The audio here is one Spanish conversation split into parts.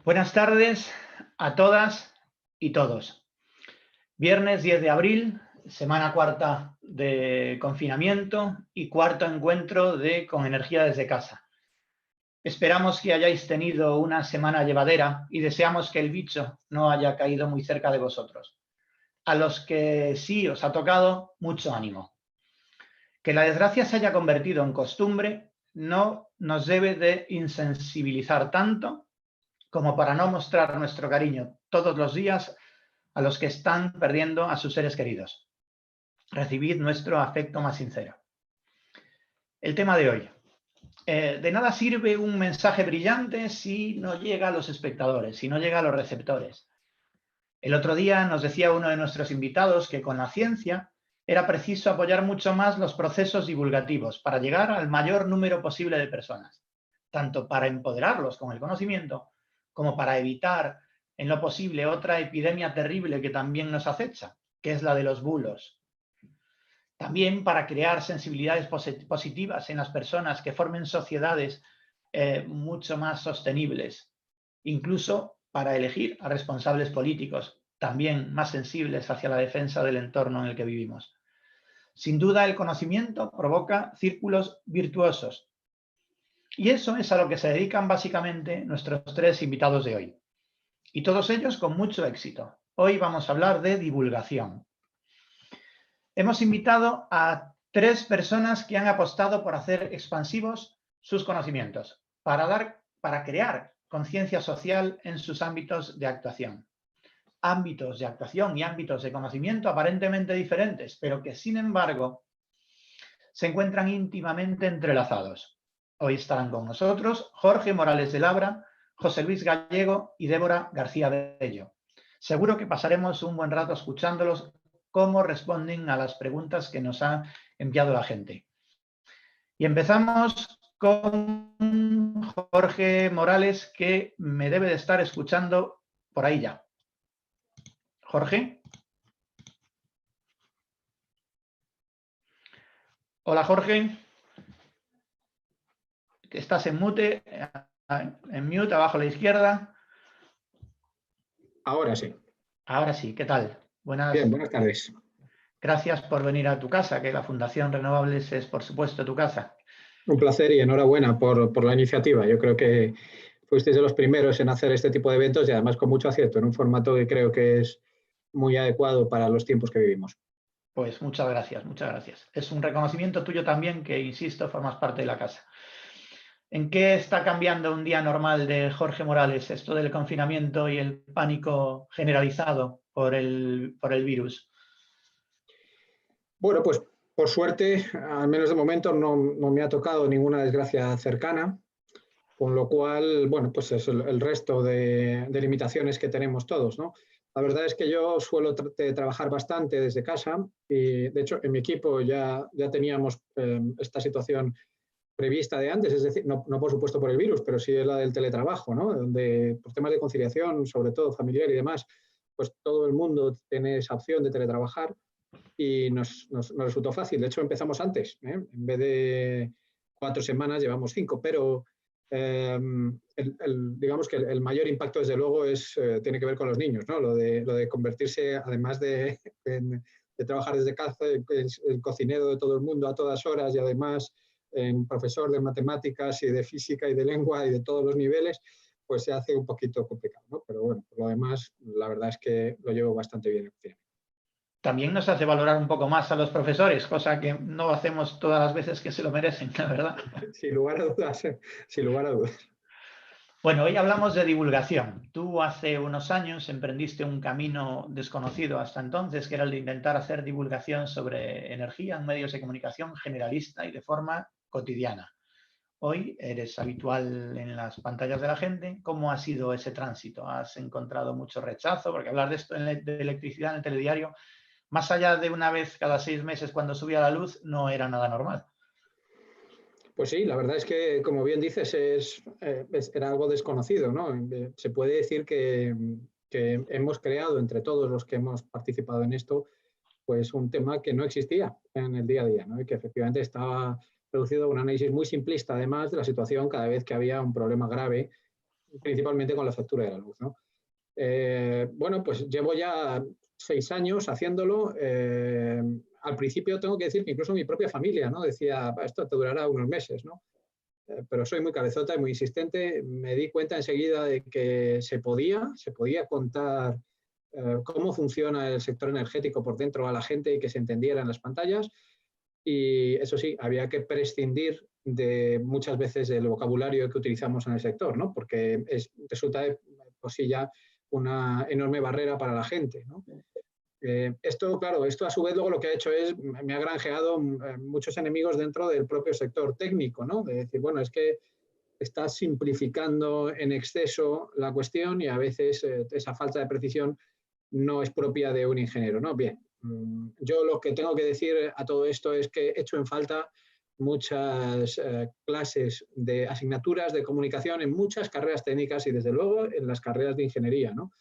Buenas tardes a todas y todos. Viernes 10 de abril, semana cuarta de confinamiento y cuarto encuentro de Con Energía desde Casa. Esperamos que hayáis tenido una semana llevadera y deseamos que el bicho no haya caído muy cerca de vosotros. A los que sí os ha tocado, mucho ánimo. Que la desgracia se haya convertido en costumbre no nos debe de insensibilizar tanto como para no mostrar nuestro cariño todos los días a los que están perdiendo a sus seres queridos. Recibid nuestro afecto más sincero. El tema de hoy. De nada sirve un mensaje brillante si no llega a los espectadores, si no llega a los receptores. El otro día nos decía uno de nuestros invitados que con la ciencia era preciso apoyar mucho más los procesos divulgativos para llegar al mayor número posible de personas, tanto para empoderarlos con el conocimiento como para evitar en lo posible otra epidemia terrible que también nos acecha, que es la de los bulos. También para crear sensibilidades positivas en las personas que formen sociedades mucho más sostenibles, incluso para elegir a responsables políticos también más sensibles hacia la defensa del entorno en el que vivimos. Sin duda, el conocimiento provoca círculos virtuosos. Y eso es a lo que se dedican básicamente nuestros tres invitados de hoy. Y todos ellos con mucho éxito. Hoy vamos a hablar de divulgación. Hemos invitado a tres personas que han apostado por hacer expansivos sus conocimientos, para crear conciencia social en sus ámbitos de actuación. Ámbitos de actuación y ámbitos de conocimiento aparentemente diferentes, pero que sin embargo se encuentran íntimamente entrelazados. Hoy estarán con nosotros Jorge Morales de Labra, José Luis Gallego y Débora García Bello. Seguro que pasaremos un buen rato escuchándolos cómo responden a las preguntas que nos ha enviado la gente. Y empezamos con Jorge Morales, que me debe de estar escuchando por ahí ya. Jorge. Hola, Jorge. Estás en mute, abajo a la izquierda. Ahora sí. Ahora sí, ¿qué tal? Bien, buenas tardes. Gracias por venir a tu casa, que la Fundación Renovables es, por supuesto, tu casa. Un placer y enhorabuena por la iniciativa. Yo creo que fuisteis de los primeros en hacer este tipo de eventos y además con mucho acierto, en un formato que creo que es muy adecuado para los tiempos que vivimos. Pues muchas gracias, muchas gracias. Es un reconocimiento tuyo también que, insisto, formas parte de la casa. ¿En qué está cambiando un día normal de Jorge Morales esto del confinamiento y el pánico generalizado por el virus? Bueno, pues por suerte, al menos de momento, no me ha tocado ninguna desgracia cercana, con lo cual, bueno, pues es el resto de limitaciones que tenemos todos, ¿no? La verdad es que yo suelo trabajar bastante desde casa y, de hecho, en mi equipo ya teníamos esta situación prevista de antes, es decir, no por supuesto por el virus, pero sí la del teletrabajo, ¿no? Donde por temas de conciliación, sobre todo familiar y demás, pues todo el mundo tiene esa opción de teletrabajar y nos resultó fácil. De hecho, empezamos antes, ¿eh? En vez de 4 semanas, llevamos 5, pero digamos que el mayor impacto, desde luego, tiene que ver con los niños, ¿no? Lo de convertirse, además de trabajar desde casa, el cocinero de todo el mundo a todas horas y además en profesor de matemáticas y de física y de lengua y de todos los niveles, pues se hace un poquito complicado, ¿no? Pero bueno, por lo demás, la verdad es que lo llevo bastante bien. También nos hace valorar un poco más a los profesores, cosa que no hacemos todas las veces que se lo merecen, la verdad. Sin lugar a dudas, sin lugar a dudas. Bueno, hoy hablamos de divulgación. Tú hace unos años emprendiste un camino desconocido hasta entonces, que era el de intentar hacer divulgación sobre energía en medios de comunicación generalista y de forma cotidiana. Hoy eres habitual en las pantallas de la gente. ¿Cómo ha sido ese tránsito? ¿Has encontrado mucho rechazo? Porque hablar de esto de electricidad en el telediario, más allá de una vez cada 6 meses cuando subía la luz, no era nada normal. Pues sí, la verdad es que, como bien dices, era algo desconocido, ¿no? Se puede decir que hemos creado entre todos los que hemos participado en esto, pues un tema que no existía en el día a día, ¿no? Y que efectivamente estaba reducido a un análisis muy simplista, además, de la situación cada vez que había un problema grave, principalmente con la factura de la luz, ¿no? Bueno, pues llevo ya 6 años haciéndolo. Al principio tengo que decir que incluso mi propia familia, ¿no? Decía, esto te durará unos meses, ¿no? Pero soy muy cabezota y muy insistente. Me di cuenta enseguida de que se podía contar cómo funciona el sector energético por dentro a la gente y que se entendiera en las pantallas. Y eso sí, había que prescindir de muchas veces del vocabulario que utilizamos en el sector, ¿no? Porque resulta pues sí ya una enorme barrera para la gente, ¿no? Esto, claro, esto a su vez luego lo que ha hecho es, me ha granjeado muchos enemigos dentro del propio sector técnico, ¿no? De decir, bueno, es que estás simplificando en exceso la cuestión y a veces esa falta de precisión no es propia de un ingeniero, ¿no? Bien, yo lo que tengo que decir a todo esto es que he hecho en falta muchas clases de asignaturas de comunicación en muchas carreras técnicas y desde luego en las carreras de ingeniería, ¿no?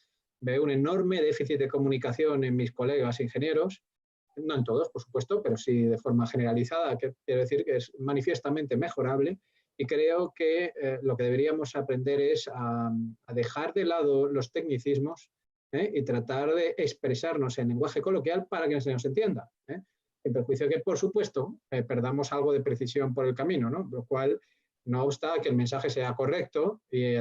Veo un enorme déficit de comunicación en mis colegas ingenieros, no en todos, por supuesto, pero sí de forma generalizada, que quiero decir que es manifiestamente mejorable y creo que lo que deberíamos aprender es a dejar de lado los tecnicismos y tratar de expresarnos en lenguaje coloquial para que se nos entienda, en perjuicio de que, por supuesto, perdamos algo de precisión por el camino, ¿no? Lo cual no obsta que el mensaje sea correcto y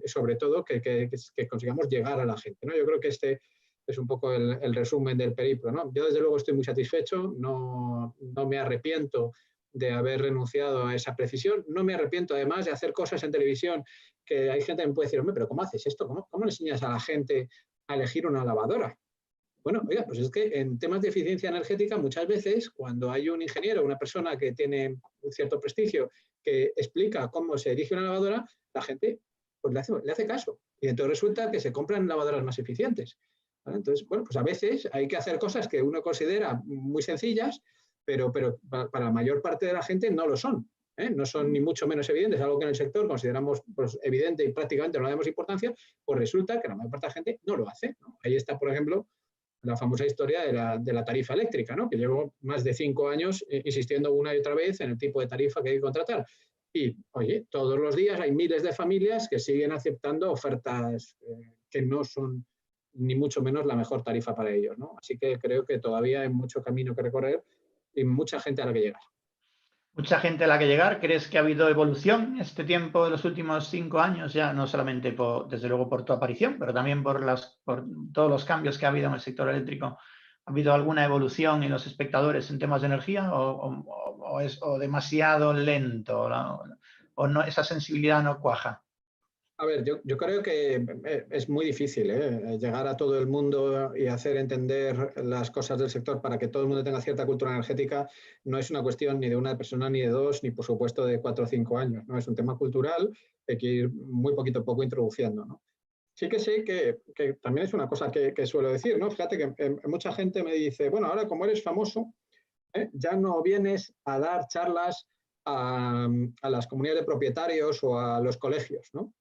sobre todo que consigamos llegar a la gente, ¿no? Yo creo que este es un poco el resumen del periplo, ¿no? Yo desde luego estoy muy satisfecho, no me arrepiento de haber renunciado a esa precisión, no me arrepiento además de hacer cosas en televisión que hay gente que me puede decir, hombre, pero ¿cómo haces esto? ¿Cómo le enseñas a la gente a elegir una lavadora? Bueno, oiga, pues es que en temas de eficiencia energética muchas veces cuando hay un ingeniero, una persona que tiene un cierto prestigio, que explica cómo se elige una lavadora, la gente pues le hace caso. Y entonces resulta que se compran lavadoras más eficientes, ¿vale? Entonces, bueno, pues a veces hay que hacer cosas que uno considera muy sencillas, pero para la mayor parte de la gente no lo son. No son ni mucho menos evidentes, algo que en el sector consideramos pues, evidente y prácticamente no le damos importancia, pues resulta que la mayor parte de la gente no lo hace, ¿no? Ahí está, por ejemplo, la famosa historia de la tarifa eléctrica, ¿no? Que llevo más de 5 años insistiendo una y otra vez en el tipo de tarifa que hay que contratar. Y, oye, todos los días hay miles de familias que siguen aceptando ofertas que no son ni mucho menos la mejor tarifa para ellos, ¿no? Así que creo que todavía hay mucho camino que recorrer y mucha gente a la que llegar. Mucha gente a la que llegar. ¿Crees que ha habido evolución en este tiempo de los últimos 5 años? Ya no solamente, desde luego, por tu aparición, pero también por todos los cambios que ha habido en el sector eléctrico. ¿Ha habido alguna evolución en los espectadores en temas de energía o es demasiado lento o no, esa sensibilidad no cuaja? A ver, yo creo que es muy difícil llegar a todo el mundo y hacer entender las cosas del sector para que todo el mundo tenga cierta cultura energética. No es una cuestión ni de una persona, ni de dos, ni por supuesto de 4 o 5 años, ¿no? Es un tema cultural que hay que ir muy poquito a poco introduciendo, ¿no? Sí que sé que también es una cosa que suelo decir, ¿no? Fíjate que mucha gente me dice, bueno, ahora como eres famoso, ya no vienes a dar charlas a las comunidades de propietarios o a los colegios, ¿no?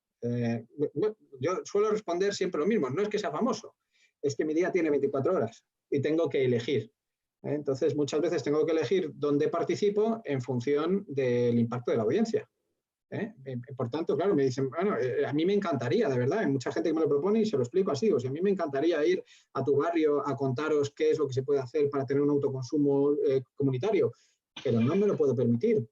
Yo suelo responder siempre lo mismo, no es que sea famoso, es que mi día tiene 24 horas y tengo que elegir. Entonces, muchas veces tengo que elegir dónde participo en función del impacto de la audiencia. Por tanto, claro, me dicen, bueno, a mí me encantaría, de verdad, hay mucha gente que me lo propone y se lo explico así, o sea, a mí me encantaría ir a tu barrio a contaros qué es lo que se puede hacer para tener un autoconsumo comunitario, pero no me lo puedo permitir,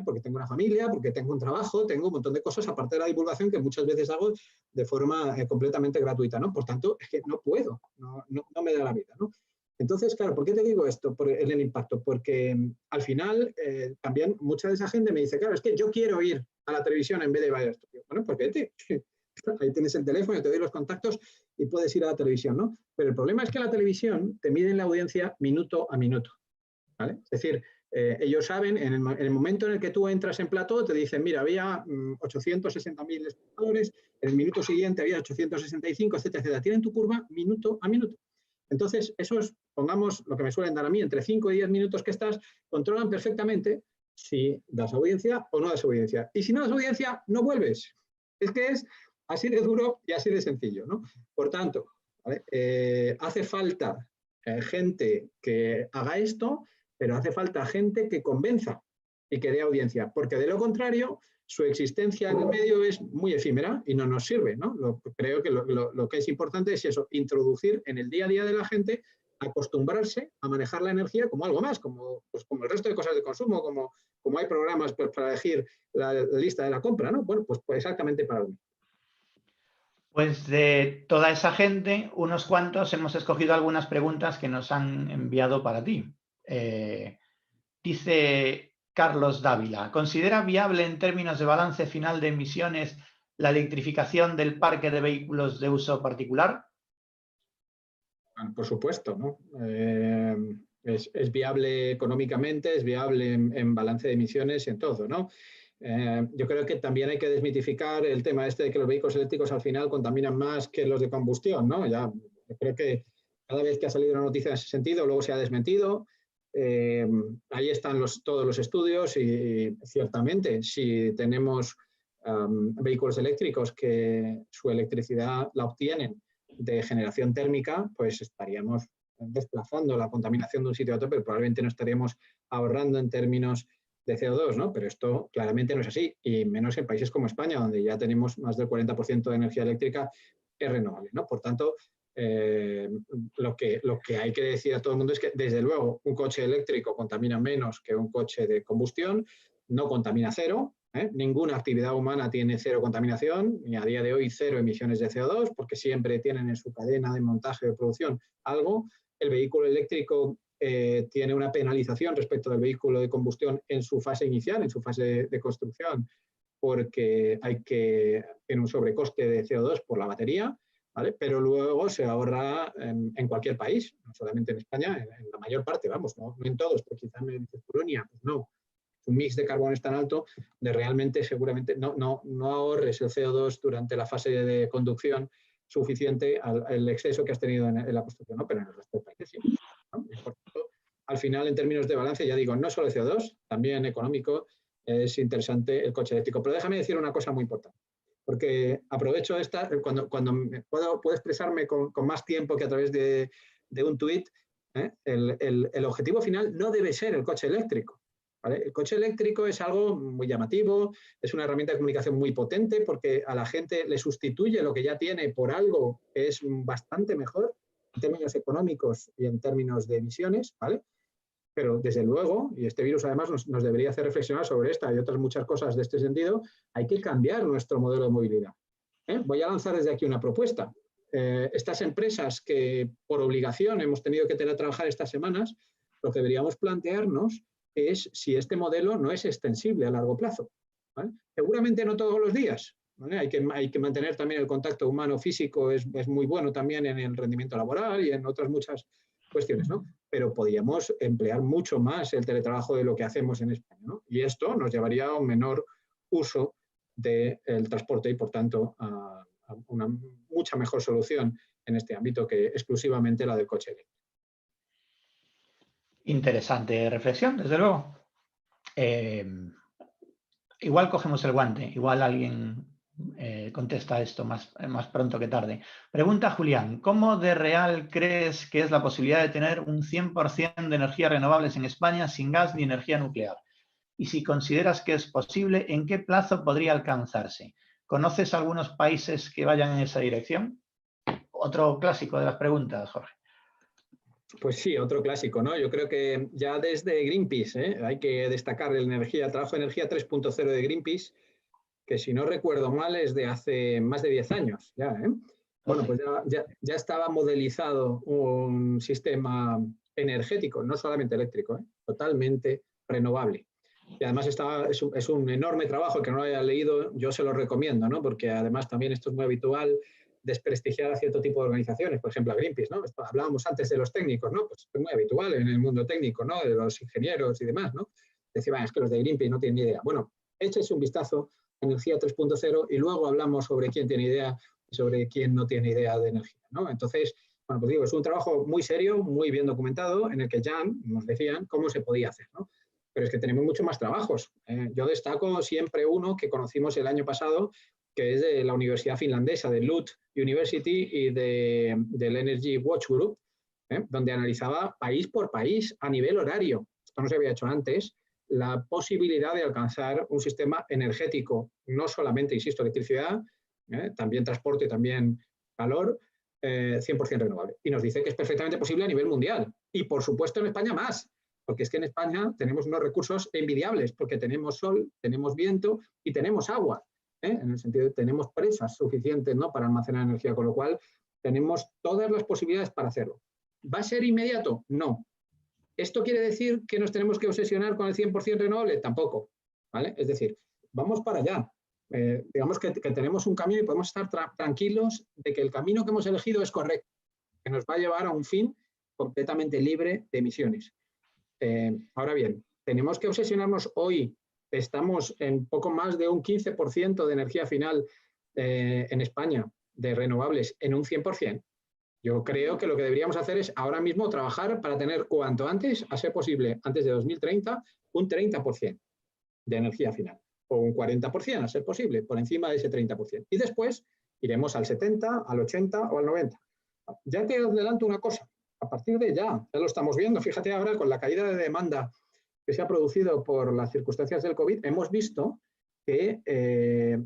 porque tengo una familia, porque tengo un trabajo, tengo un montón de cosas, aparte de la divulgación que muchas veces hago de forma completamente gratuita, ¿no? Por tanto, es que no puedo, no me da la vida, ¿no? Entonces, claro, ¿por qué te digo esto? Por el impacto, porque al final también mucha de esa gente me dice, claro, es que yo quiero ir a la televisión en vez de ir al estudio. Bueno, pues vete, ahí tienes el teléfono, te doy los contactos y puedes ir a la televisión, ¿no? Pero el problema es que la televisión te mide en la audiencia minuto a minuto, ¿vale? Es decir, ellos saben, en el momento en el que tú entras en plató, te dicen, mira, había 860.000 espectadores, en el minuto siguiente había 865, etcétera, etcétera. Tienen tu curva minuto a minuto. Entonces, esos, pongamos lo que me suelen dar a mí, entre 5 y 10 minutos que estás, controlan perfectamente si das audiencia o no das audiencia. Y si no das audiencia, no vuelves. Es que es así de duro y así de sencillo, ¿no? Por tanto, ¿vale? Hace falta gente que haga esto, pero hace falta gente que convenza y que dé audiencia, porque de lo contrario, su existencia en el medio es muy efímera y no nos sirve, ¿no? Creo que lo que es importante es eso, introducir en el día a día de la gente, acostumbrarse a manejar la energía como algo más, como el resto de cosas de consumo, como hay programas para elegir la lista de la compra, ¿no? Bueno, pues exactamente para lo mismo. Pues de toda esa gente, unos cuantos hemos escogido algunas preguntas que nos han enviado para ti. Dice Carlos Dávila, ¿considera viable en términos de balance final de emisiones la electrificación del parque de vehículos de uso particular? Bueno, por supuesto, ¿no? Es viable económicamente, es viable en balance de emisiones y en todo, ¿no? Yo creo que también hay que desmitificar el tema este de que los vehículos eléctricos al final contaminan más que los de combustión, ¿no? Yo creo que cada vez que ha salido una noticia en ese sentido, luego se ha desmentido. Ahí están todos los estudios y ciertamente si tenemos vehículos eléctricos que su electricidad la obtienen de generación térmica, pues estaríamos desplazando la contaminación de un sitio a otro, pero probablemente no estaríamos ahorrando en términos de CO2, ¿no? Pero esto claramente no es así, y menos en países como España, donde ya tenemos más del 40% de energía eléctrica es renovable, ¿no? Por tanto, lo que hay que decir a todo el mundo es que, desde luego, un coche eléctrico contamina menos que un coche de combustión, no contamina cero, ninguna actividad humana tiene cero contaminación, ni a día de hoy cero emisiones de CO2, porque siempre tienen en su cadena de montaje de producción algo. El vehículo eléctrico tiene una penalización respecto del vehículo de combustión en su fase inicial, en su fase de construcción, porque tiene un sobrecoste de CO2 por la batería, ¿vale? Pero luego se ahorra en cualquier país, no solamente en España, en la mayor parte, vamos, no en todos, porque quizás me dices Polonia, pues no. Un mix de carbono es tan alto de realmente seguramente no ahorres el CO2 durante la fase de conducción suficiente al exceso que has tenido en la construcción, ¿no? Pero en el resto del país sí, ¿no? Y por tanto, al final, en términos de balance, ya digo, no solo el CO2, también económico, es interesante el coche eléctrico. Pero déjame decir una cosa muy importante, porque aprovecho cuando puedo expresarme con más tiempo que a través de un tuit, el objetivo final no debe ser el coche eléctrico. ¿Vale? El coche eléctrico es algo muy llamativo, es una herramienta de comunicación muy potente porque a la gente le sustituye lo que ya tiene por algo que es bastante mejor en términos económicos y en términos de emisiones, ¿vale? Pero desde luego, y este virus además nos debería hacer reflexionar sobre esta y otras muchas cosas de este sentido, hay que cambiar nuestro modelo de movilidad. Voy a lanzar desde aquí una propuesta. Estas empresas que por obligación hemos tenido que trabajar estas semanas, lo que deberíamos plantearnos es si este modelo no es extensible a largo plazo, ¿vale? Seguramente no todos los días, ¿vale? Hay que mantener también el contacto humano físico, es muy bueno también en el rendimiento laboral y en otras muchas cuestiones, ¿no? Pero podríamos emplear mucho más el teletrabajo de lo que hacemos en España, ¿no? Y esto nos llevaría a un menor uso del transporte y, por tanto, a una mucha mejor solución en este ámbito que exclusivamente la del coche eléctrico. Interesante reflexión, desde luego. Igual cogemos el guante, igual alguien contesta esto más pronto que tarde. Pregunta Julián, ¿cómo de real crees que es la posibilidad de tener un 100% de energías renovables en España sin gas ni energía nuclear? Y si consideras que es posible, ¿en qué plazo podría alcanzarse? ¿Conoces algunos países que vayan en esa dirección? Otro clásico de las preguntas, Jorge. Pues sí, otro clásico, ¿no? Yo creo que ya desde Greenpeace, hay que destacar el trabajo de energía 3.0 de Greenpeace, que si no recuerdo mal es de hace más de 10 años ya, ¿eh? Bueno, pues ya estaba modelizado un sistema energético, no solamente eléctrico, totalmente renovable. Y además es un enorme trabajo, que no lo haya leído, yo se lo recomiendo, ¿no? Porque además también esto es muy habitual, desprestigiar a cierto tipo de organizaciones, por ejemplo a Greenpeace, ¿no? Hablábamos antes de los técnicos, ¿no? Pues es muy habitual en el mundo técnico, ¿no? De los ingenieros y demás, ¿no? Decir, es que los de Greenpeace no tienen ni idea. Bueno, échese un vistazo a Energía 3.0 y luego hablamos sobre quién tiene idea y sobre quién no tiene idea de energía, ¿no? Entonces, bueno, pues digo, es un trabajo muy serio, muy bien documentado, en el que ya nos decían cómo se podía hacer, ¿no? Pero es que tenemos muchos más trabajos. Yo destaco siempre uno que conocimos el año pasado, que es de la Universidad Finlandesa, de Lund University y del Energy Watch Group, donde analizaba país por país a nivel horario. O esto no se había hecho antes, la posibilidad de alcanzar un sistema energético, no solamente, insisto, electricidad, también transporte, también calor, 100% renovable. Y nos dice que es perfectamente posible a nivel mundial. Y por supuesto en España más, porque es que en España tenemos unos recursos envidiables, porque tenemos sol, tenemos viento y tenemos agua, en el sentido de que tenemos presas suficientes, ¿no?, para almacenar energía, con lo cual tenemos todas las posibilidades para hacerlo. ¿Va a ser inmediato? No. ¿Esto quiere decir que nos tenemos que obsesionar con el 100% renovable? Tampoco, ¿vale? Es decir, vamos para allá. Digamos que tenemos un camino y podemos estar tranquilos de que el camino que hemos elegido es correcto, que nos va a llevar a un fin completamente libre de emisiones. Ahora bien, tenemos que obsesionarnos hoy. Estamos en poco más de un 15% de energía final en España de renovables en un 100%. Yo creo que lo que deberíamos hacer es ahora mismo trabajar para tener cuanto antes, a ser posible, antes de 2030, un 30% de energía final, o un 40%, a ser posible, por encima de ese 30%. Y después iremos al 70, al 80 o al 90. Ya te adelanto una cosa, a partir de ya lo estamos viendo, fíjate ahora con la caída de demanda que se ha producido por las circunstancias del COVID, hemos visto que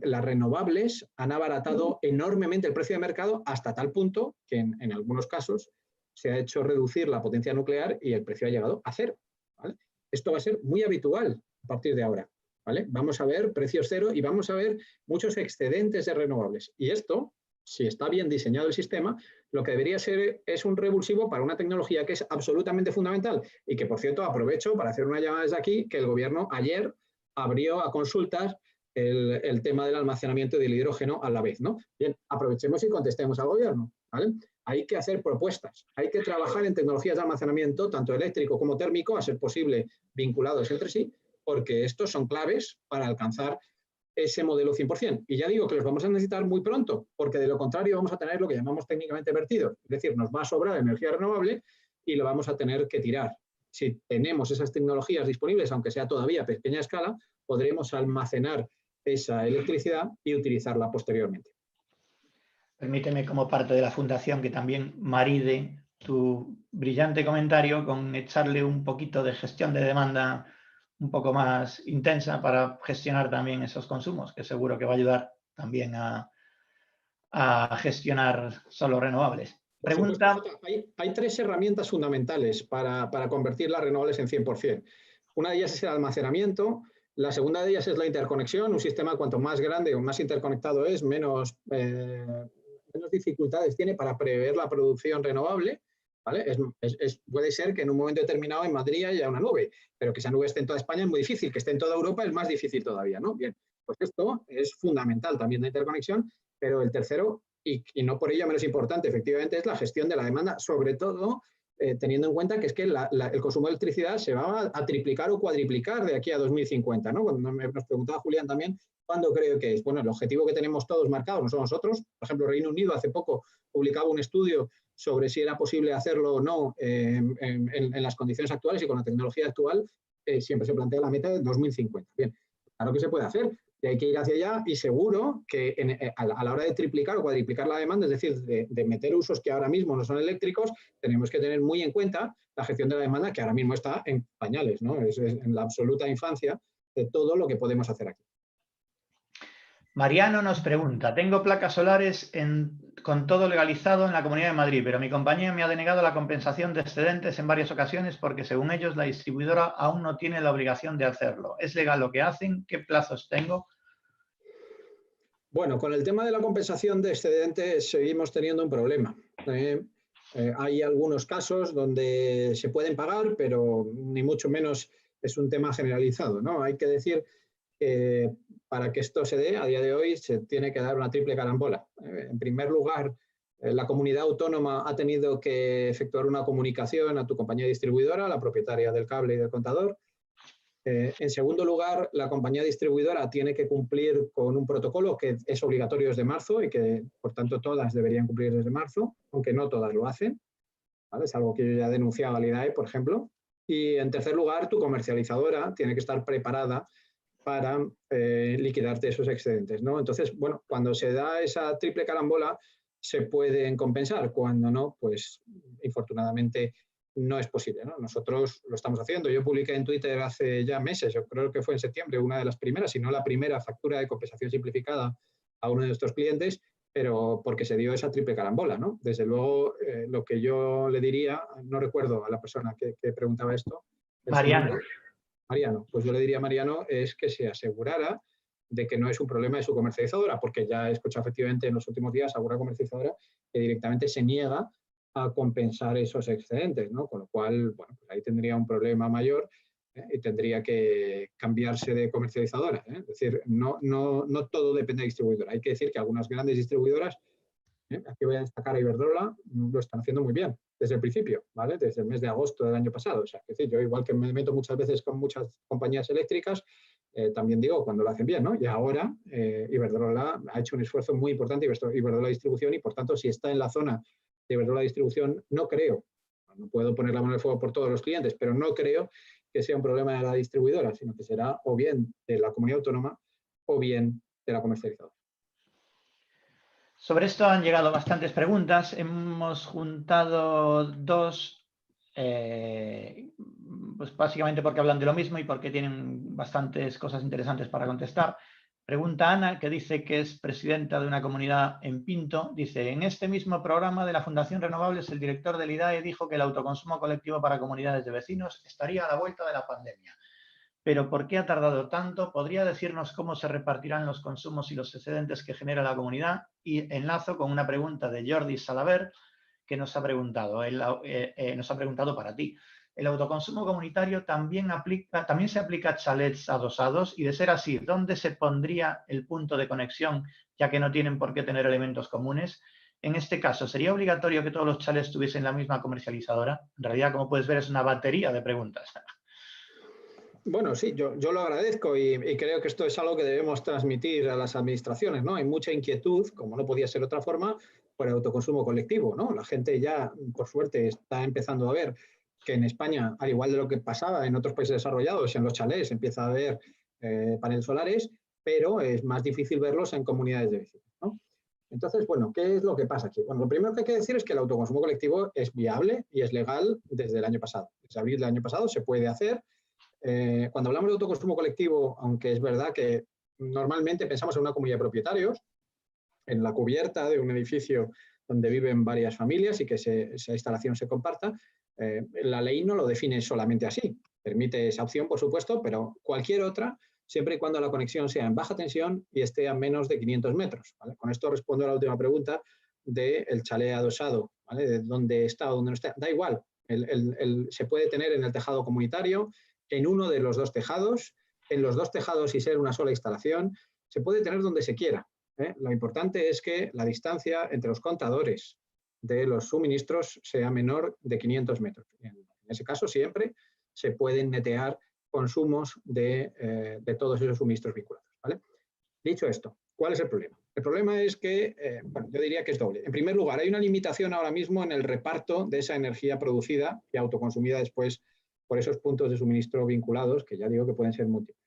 las renovables han abaratado enormemente el precio de mercado hasta tal punto que en algunos casos se ha hecho reducir la potencia nuclear y el precio ha llegado a cero, ¿vale? Esto va a ser muy habitual a partir de ahora, ¿vale? Vamos a ver precios cero y vamos a ver muchos excedentes de renovables. Y esto, si está bien diseñado el sistema, lo que debería ser es un revulsivo para una tecnología que es absolutamente fundamental y que, por cierto, aprovecho para hacer una llamada desde aquí, que el gobierno ayer abrió a consultas el tema del almacenamiento del hidrógeno a la vez, ¿no? Bien, aprovechemos y contestemos al gobierno, ¿vale? Hay que hacer propuestas, hay que trabajar en tecnologías de almacenamiento, tanto eléctrico como térmico, a ser posible vinculados entre sí, porque estos son claves para alcanzar ese modelo 100%. Y ya digo que los vamos a necesitar muy pronto, porque de lo contrario vamos a tener lo que llamamos técnicamente vertido, es decir, nos va a sobrar energía renovable y lo vamos a tener que tirar. Si tenemos esas tecnologías disponibles, aunque sea todavía a pequeña escala, podremos almacenar esa electricidad y utilizarla posteriormente. Permíteme, como parte de la Fundación, que también maride tu brillante comentario con echarle un poquito de gestión de demanda un poco más intensa para gestionar también esos consumos, que seguro que va a ayudar también a gestionar solo renovables. Pregunta. Hay tres herramientas fundamentales para convertir las renovables en 100%. Una de ellas es el almacenamiento. La segunda de ellas es la interconexión. Un sistema, cuanto más grande o más interconectado es, menos dificultades tiene para prever la producción renovable, ¿vale? Puede ser que en un momento determinado en Madrid haya una nube, pero que esa nube esté en toda España es muy difícil, que esté en toda Europa es más difícil todavía, ¿no? Bien, pues esto es fundamental también la interconexión, pero el tercero, y no por ello menos importante, efectivamente, es la gestión de la demanda, sobre todo teniendo en cuenta que es que el consumo de electricidad se va a triplicar o cuadriplicar de aquí a 2050, ¿no? Cuando nos preguntaba Julián también, ¿cuándo creo que es? Bueno, el objetivo que tenemos todos marcados no somos nosotros. Por ejemplo, Reino Unido hace poco publicaba un estudio sobre si era posible hacerlo o no en las condiciones actuales y con la tecnología actual. Siempre se plantea la meta de 2050. Bien, claro que se puede hacer. Y hay que ir hacia allá y seguro que a la hora de triplicar o cuadriplicar la demanda, es decir, de meter usos que ahora mismo no son eléctricos, tenemos que tener muy en cuenta la gestión de la demanda que ahora mismo está en pañales, ¿no? Es en la absoluta infancia de todo lo que podemos hacer aquí. Mariano nos pregunta, tengo placas solares con todo legalizado en la Comunidad de Madrid, pero mi compañía me ha denegado la compensación de excedentes en varias ocasiones porque según ellos la distribuidora aún no tiene la obligación de hacerlo. ¿Es legal lo que hacen? ¿Qué plazos tengo? Bueno, con el tema de la compensación de excedentes seguimos teniendo un problema. Hay algunos casos donde se pueden pagar, pero ni mucho menos es un tema generalizado, ¿no? Hay que decir que para que esto se dé, a día de hoy, se tiene que dar una triple carambola. En primer lugar, la comunidad autónoma ha tenido que efectuar una comunicación a tu compañía distribuidora, la propietaria del cable y del contador. En segundo lugar, la compañía distribuidora tiene que cumplir con un protocolo que es obligatorio desde marzo y que, por tanto, todas deberían cumplir desde marzo, aunque no todas lo hacen, ¿vale? Es algo que yo ya he denunciado al IDAE, por ejemplo. Y, en tercer lugar, tu comercializadora tiene que estar preparada para liquidarte esos excedentes, ¿no? Entonces, bueno, cuando se da esa triple carambola, se pueden compensar. Cuando no, pues, infortunadamente, no es posible, ¿no? Nosotros lo estamos haciendo. Yo publiqué en Twitter hace ya meses, yo creo que fue en septiembre, una de las primeras, si no la primera factura de compensación simplificada a uno de nuestros clientes, pero porque se dio esa triple carambola, ¿no? Desde luego, lo que yo le diría, no recuerdo a la persona que preguntaba esto. Mariano. Mariano, pues yo le diría a Mariano es que se asegurara de que no es un problema de su comercializadora, porque ya he escuchado efectivamente en los últimos días alguna comercializadora que directamente se niega a compensar esos excedentes, ¿no? Con lo cual, bueno, pues ahí tendría un problema mayor y tendría que cambiarse de comercializadora. Es decir, no todo depende de distribuidora. Hay que decir que algunas grandes distribuidoras, aquí voy a destacar a Iberdrola, lo están haciendo muy bien desde el principio, ¿vale? Desde el mes de agosto del año pasado. O sea, es decir, yo igual que me meto muchas veces con muchas compañías eléctricas, también digo cuando lo hacen bien, ¿no? Y ahora Iberdrola ha hecho un esfuerzo muy importante, Iberdrola Distribución, y por tanto, si está en la zona de Iberdrola Distribución, no creo, no puedo poner la mano en el fuego por todos los clientes, pero no creo que sea un problema de la distribuidora, sino que será o bien de la comunidad autónoma o bien de la comercializadora. Sobre esto han llegado bastantes preguntas. Hemos juntado dos, pues básicamente porque hablan de lo mismo y porque tienen bastantes cosas interesantes para contestar. Pregunta Ana, que dice que es presidenta de una comunidad en Pinto. Dice, en este mismo programa de la Fundación Renovables, el director del IDAE dijo que el autoconsumo colectivo para comunidades de vecinos estaría a la vuelta de la pandemia. Pero ¿por qué ha tardado tanto? ¿Podría decirnos cómo se repartirán los consumos y los excedentes que genera la comunidad? Y enlazo con una pregunta de Jordi Salaver, que nos ha preguntado para ti. ¿El autoconsumo comunitario también se aplica a chalets adosados? Y de ser así, ¿dónde se pondría el punto de conexión, ya que no tienen por qué tener elementos comunes? En este caso, ¿sería obligatorio que todos los chalets tuviesen la misma comercializadora? En realidad, como puedes ver, es una batería de preguntas. Bueno, sí, yo lo agradezco y creo que esto es algo que debemos transmitir a las administraciones, ¿no? Hay mucha inquietud, como no podía ser de otra forma, por el autoconsumo colectivo, ¿no? La gente ya, por suerte, está empezando a ver que en España, al igual de lo que pasaba en otros países desarrollados, en los chalés empieza a haber paneles solares, pero es más difícil verlos en comunidades de vecinos, ¿no? Entonces, bueno, ¿qué es lo que pasa aquí? Bueno, lo primero que hay que decir es que el autoconsumo colectivo es viable y es legal desde el año pasado. Desde abril del año pasado se puede hacer. Cuando hablamos de autoconsumo colectivo, aunque es verdad que normalmente pensamos en una comunidad de propietarios, en la cubierta de un edificio donde viven varias familias y que esa instalación se comparta, la ley no lo define solamente así. Permite esa opción, por supuesto, pero cualquier otra, siempre y cuando la conexión sea en baja tensión y esté a menos de 500 metros. ¿Vale? Con esto respondo a la última pregunta del chalet adosado, ¿vale? De dónde está o dónde no está. Da igual, se puede tener en el tejado comunitario, en uno de los dos tejados, en los dos tejados y ser una sola instalación, se puede tener donde se quiera. Lo importante es que la distancia entre los contadores de los suministros sea menor de 500 metros. En ese caso, siempre se pueden netear consumos de todos esos suministros vinculados, ¿vale? Dicho esto, ¿cuál es el problema? El problema es que, bueno, yo diría que es doble. En primer lugar, hay una limitación ahora mismo en el reparto de esa energía producida y autoconsumida después por esos puntos de suministro vinculados, que ya digo que pueden ser múltiples.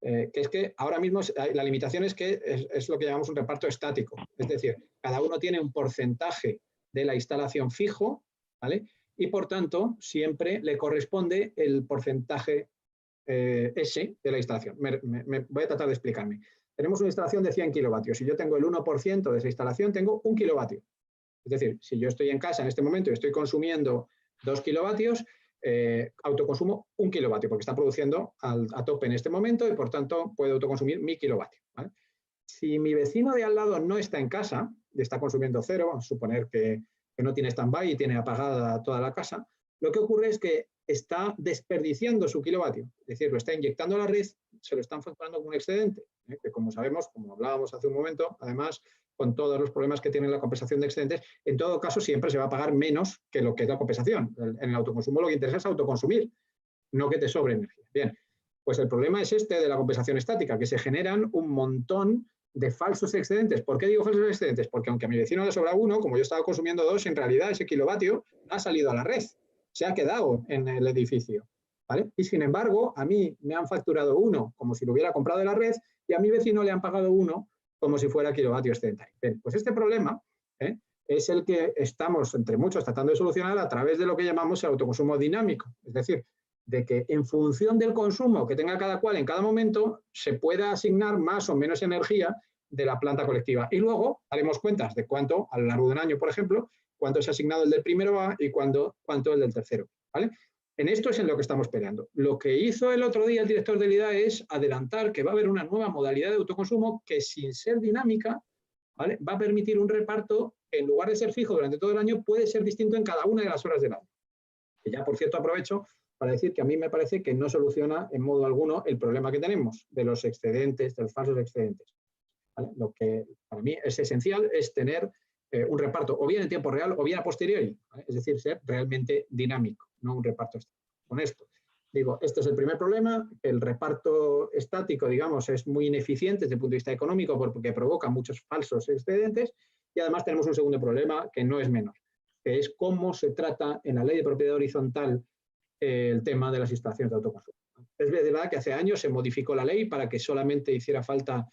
Que es que ahora mismo la limitación es que es lo que llamamos un reparto estático. Es decir, cada uno tiene un porcentaje de la instalación fijo, ¿vale? Y por tanto, siempre le corresponde el porcentaje ese de la instalación. Voy a tratar de explicarme. Tenemos una instalación de 100 kilovatios. Si yo tengo el 1% de esa instalación, tengo 1 kilovatio. Es decir, si yo estoy en casa en este momento y estoy consumiendo 2 kilovatios, autoconsumo 1 kilovatio, porque está produciendo a tope en este momento y por tanto puedo autoconsumir 1000 kilovatios. ¿Vale? Si mi vecino de al lado no está en casa y está consumiendo cero, vamos a suponer que no tiene stand-by y tiene apagada toda la casa, lo que ocurre es que está desperdiciando su kilovatio, es decir, lo está inyectando a la red, se lo están facturando como un excedente, que como sabemos, como hablábamos hace un momento, además, con todos los problemas que tiene la compensación de excedentes, en todo caso siempre se va a pagar menos que lo que es la compensación. En el autoconsumo lo que interesa es autoconsumir, no que te sobre energía. Bien, pues el problema es este de la compensación estática, que se generan un montón de falsos excedentes. ¿Por qué digo falsos excedentes? Porque aunque a mi vecino le sobra 1, como yo estaba consumiendo 2, en realidad ese kilovatio ha salido a la red, se ha quedado en el edificio, ¿vale? Y sin embargo, a mí me han facturado 1 como si lo hubiera comprado de la red y a mi vecino le han pagado 1 como si fuera kilovatio excedentario. Bien, pues este problema es el que estamos, entre muchos, tratando de solucionar a través de lo que llamamos el autoconsumo dinámico. Es decir, de que en función del consumo que tenga cada cual en cada momento, se pueda asignar más o menos energía de la planta colectiva. Y luego haremos cuentas de cuánto, a lo largo de un año, por ejemplo, cuánto se ha asignado el del primero A y cuánto el del tercero. ¿Vale? En esto es en lo que estamos peleando. Lo que hizo el otro día el director del IDA es adelantar que va a haber una nueva modalidad de autoconsumo que, sin ser dinámica, ¿vale?, va a permitir un reparto que, en lugar de ser fijo durante todo el año, puede ser distinto en cada una de las horas del año. Que ya, por cierto, aprovecho para decir que a mí me parece que no soluciona en modo alguno el problema que tenemos de los excedentes, de los falsos excedentes. ¿Vale? Lo que para mí es esencial es tener un reparto o bien en tiempo real o bien a posteriori, ¿vale? Es decir, ser realmente dinámico, no un reparto estático. Con esto digo, este es el primer problema. El reparto estático, digamos, es muy ineficiente desde el punto de vista económico porque provoca muchos falsos excedentes, y además tenemos un segundo problema que no es menor, que es cómo se trata en la ley de propiedad horizontal el tema de las instalaciones de autoconsumo. Es verdad que hace años se modificó la ley para que solamente hiciera falta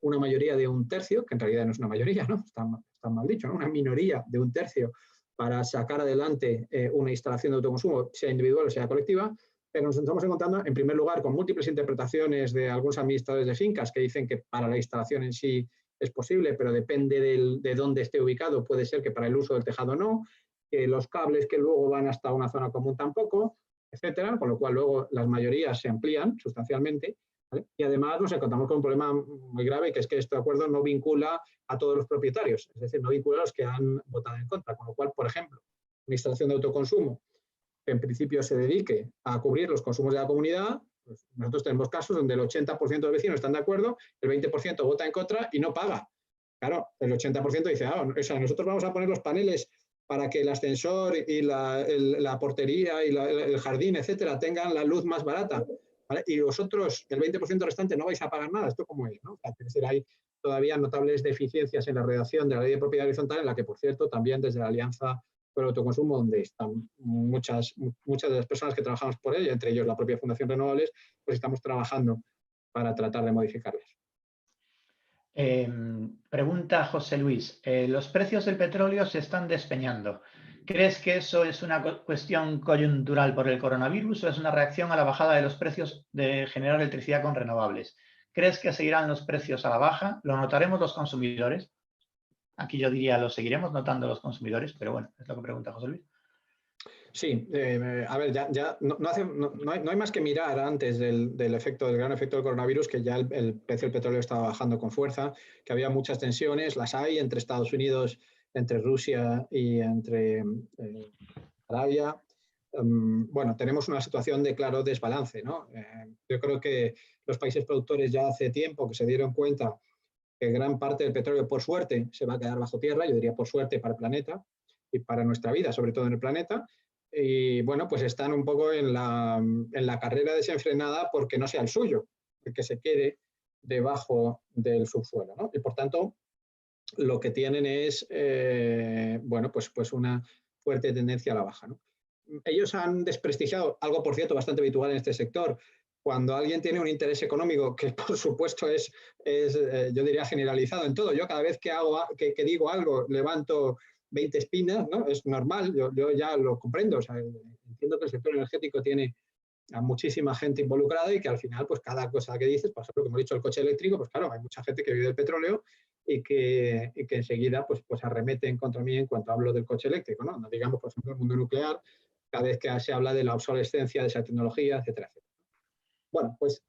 una mayoría de un tercio, que en realidad no es una mayoría, ¿no? Está mal dicho, ¿no? Una minoría de un tercio para sacar adelante una instalación de autoconsumo, sea individual o sea colectiva, pero nos estamos encontrando, en primer lugar, con múltiples interpretaciones de algunos administradores de fincas que dicen que para la instalación en sí es posible, pero depende de dónde esté ubicado, puede ser que para el uso del tejado no, que los cables que luego van hasta una zona común tampoco, etcétera, con lo cual luego las mayorías se amplían sustancialmente, ¿vale? Y además nos encontramos con un problema muy grave, que es que este acuerdo no vincula a todos los propietarios, es decir, no vincula a los que han votado en contra, con lo cual, por ejemplo, una instalación de autoconsumo que en principio se dedique a cubrir los consumos de la comunidad, pues nosotros tenemos casos donde el 80% de los vecinos están de acuerdo, el 20% vota en contra y no paga. Claro, el 80% dice, o sea, nosotros vamos a poner los paneles para que el ascensor y la portería y el jardín, etcétera, tengan la luz más barata, ¿vale? Y vosotros, el 20% restante, no vais a pagar nada. ¿Esto cómo es, no? O sea, es decir, hay todavía notables deficiencias en la redacción de la ley de propiedad horizontal, en la que, por cierto, también desde la Alianza por el Autoconsumo, donde están muchas de las personas que trabajamos por ella, entre ellos la propia Fundación Renovables, pues estamos trabajando para tratar de modificarlas. Pregunta José Luis, los precios del petróleo se están despeñando. ¿Crees que eso es una cuestión coyuntural por el coronavirus o es una reacción a la bajada de los precios de generar electricidad con renovables? ¿Crees que seguirán los precios a la baja? ¿Lo notaremos los consumidores? Aquí yo diría, lo seguiremos notando los consumidores, pero bueno, es lo que pregunta José Luis. Sí, a ver, ya no hay más que mirar antes del gran efecto del coronavirus, que ya el precio del petróleo estaba bajando con fuerza, que había muchas tensiones, las hay entre Estados Unidos, entre Rusia y entre Arabia. Bueno, tenemos una situación de claro desbalance, ¿no? Yo creo que los países productores ya hace tiempo que se dieron cuenta que gran parte del petróleo, por suerte, se va a quedar bajo tierra, yo diría por suerte para el planeta y para nuestra vida, sobre todo en el planeta. Y bueno, pues están un poco en la carrera desenfrenada porque no sea el suyo, el que se quede debajo del subsuelo, ¿no? Y por tanto, lo que tienen es, bueno, pues una fuerte tendencia a la baja, ¿no? Ellos han desprestigiado, algo por cierto bastante habitual en este sector, cuando alguien tiene un interés económico, que por supuesto es yo diría generalizado en todo. Yo cada vez que digo algo levanto 20 espinas, ¿no? Es normal, yo ya lo comprendo. O sea, entiendo que el sector energético tiene a muchísima gente involucrada y que al final, pues cada cosa que dices, por ejemplo, como he dicho, el coche eléctrico, pues claro, hay mucha gente que vive del petróleo y que enseguida pues arremeten contra mí en cuanto hablo del coche eléctrico, ¿no? No digamos, por ejemplo, el mundo nuclear, cada vez que se habla de la obsolescencia de esa tecnología, etcétera, etcétera. Bueno, pues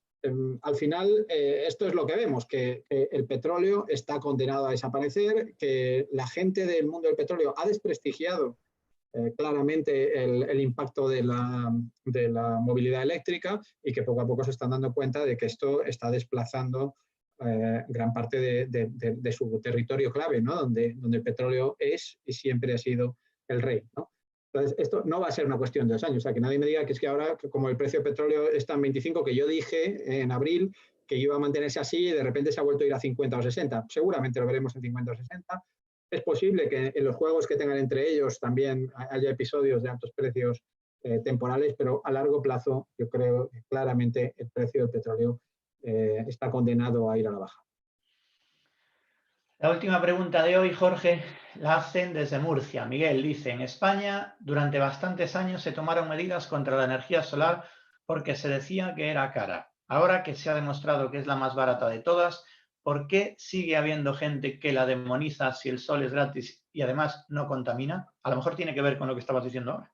al final esto es lo que vemos, que el petróleo está condenado a desaparecer, que la gente del mundo del petróleo ha desprestigiado claramente el impacto de la movilidad eléctrica y que poco a poco se están dando cuenta de que esto está desplazando gran parte de su territorio clave, ¿no? Donde el petróleo es y siempre ha sido el rey, ¿no? Entonces, esto no va a ser una cuestión de 2 años. O sea, que nadie me diga que es que ahora, como el precio del petróleo está en 25, que yo dije en abril que iba a mantenerse así y de repente se ha vuelto a ir a 50 o 60. Seguramente lo veremos en 50 o 60. Es posible que en los juegos que tengan entre ellos también haya episodios de altos precios temporales, pero a largo plazo yo creo que claramente el precio del petróleo está condenado a ir a la baja. La última pregunta de hoy, Jorge, la hacen desde Murcia. Miguel dice, en España durante bastantes años se tomaron medidas contra la energía solar porque se decía que era cara. Ahora que se ha demostrado que es la más barata de todas, ¿por qué sigue habiendo gente que la demoniza si el sol es gratis y además no contamina? A lo mejor tiene que ver con lo que estabas diciendo ahora.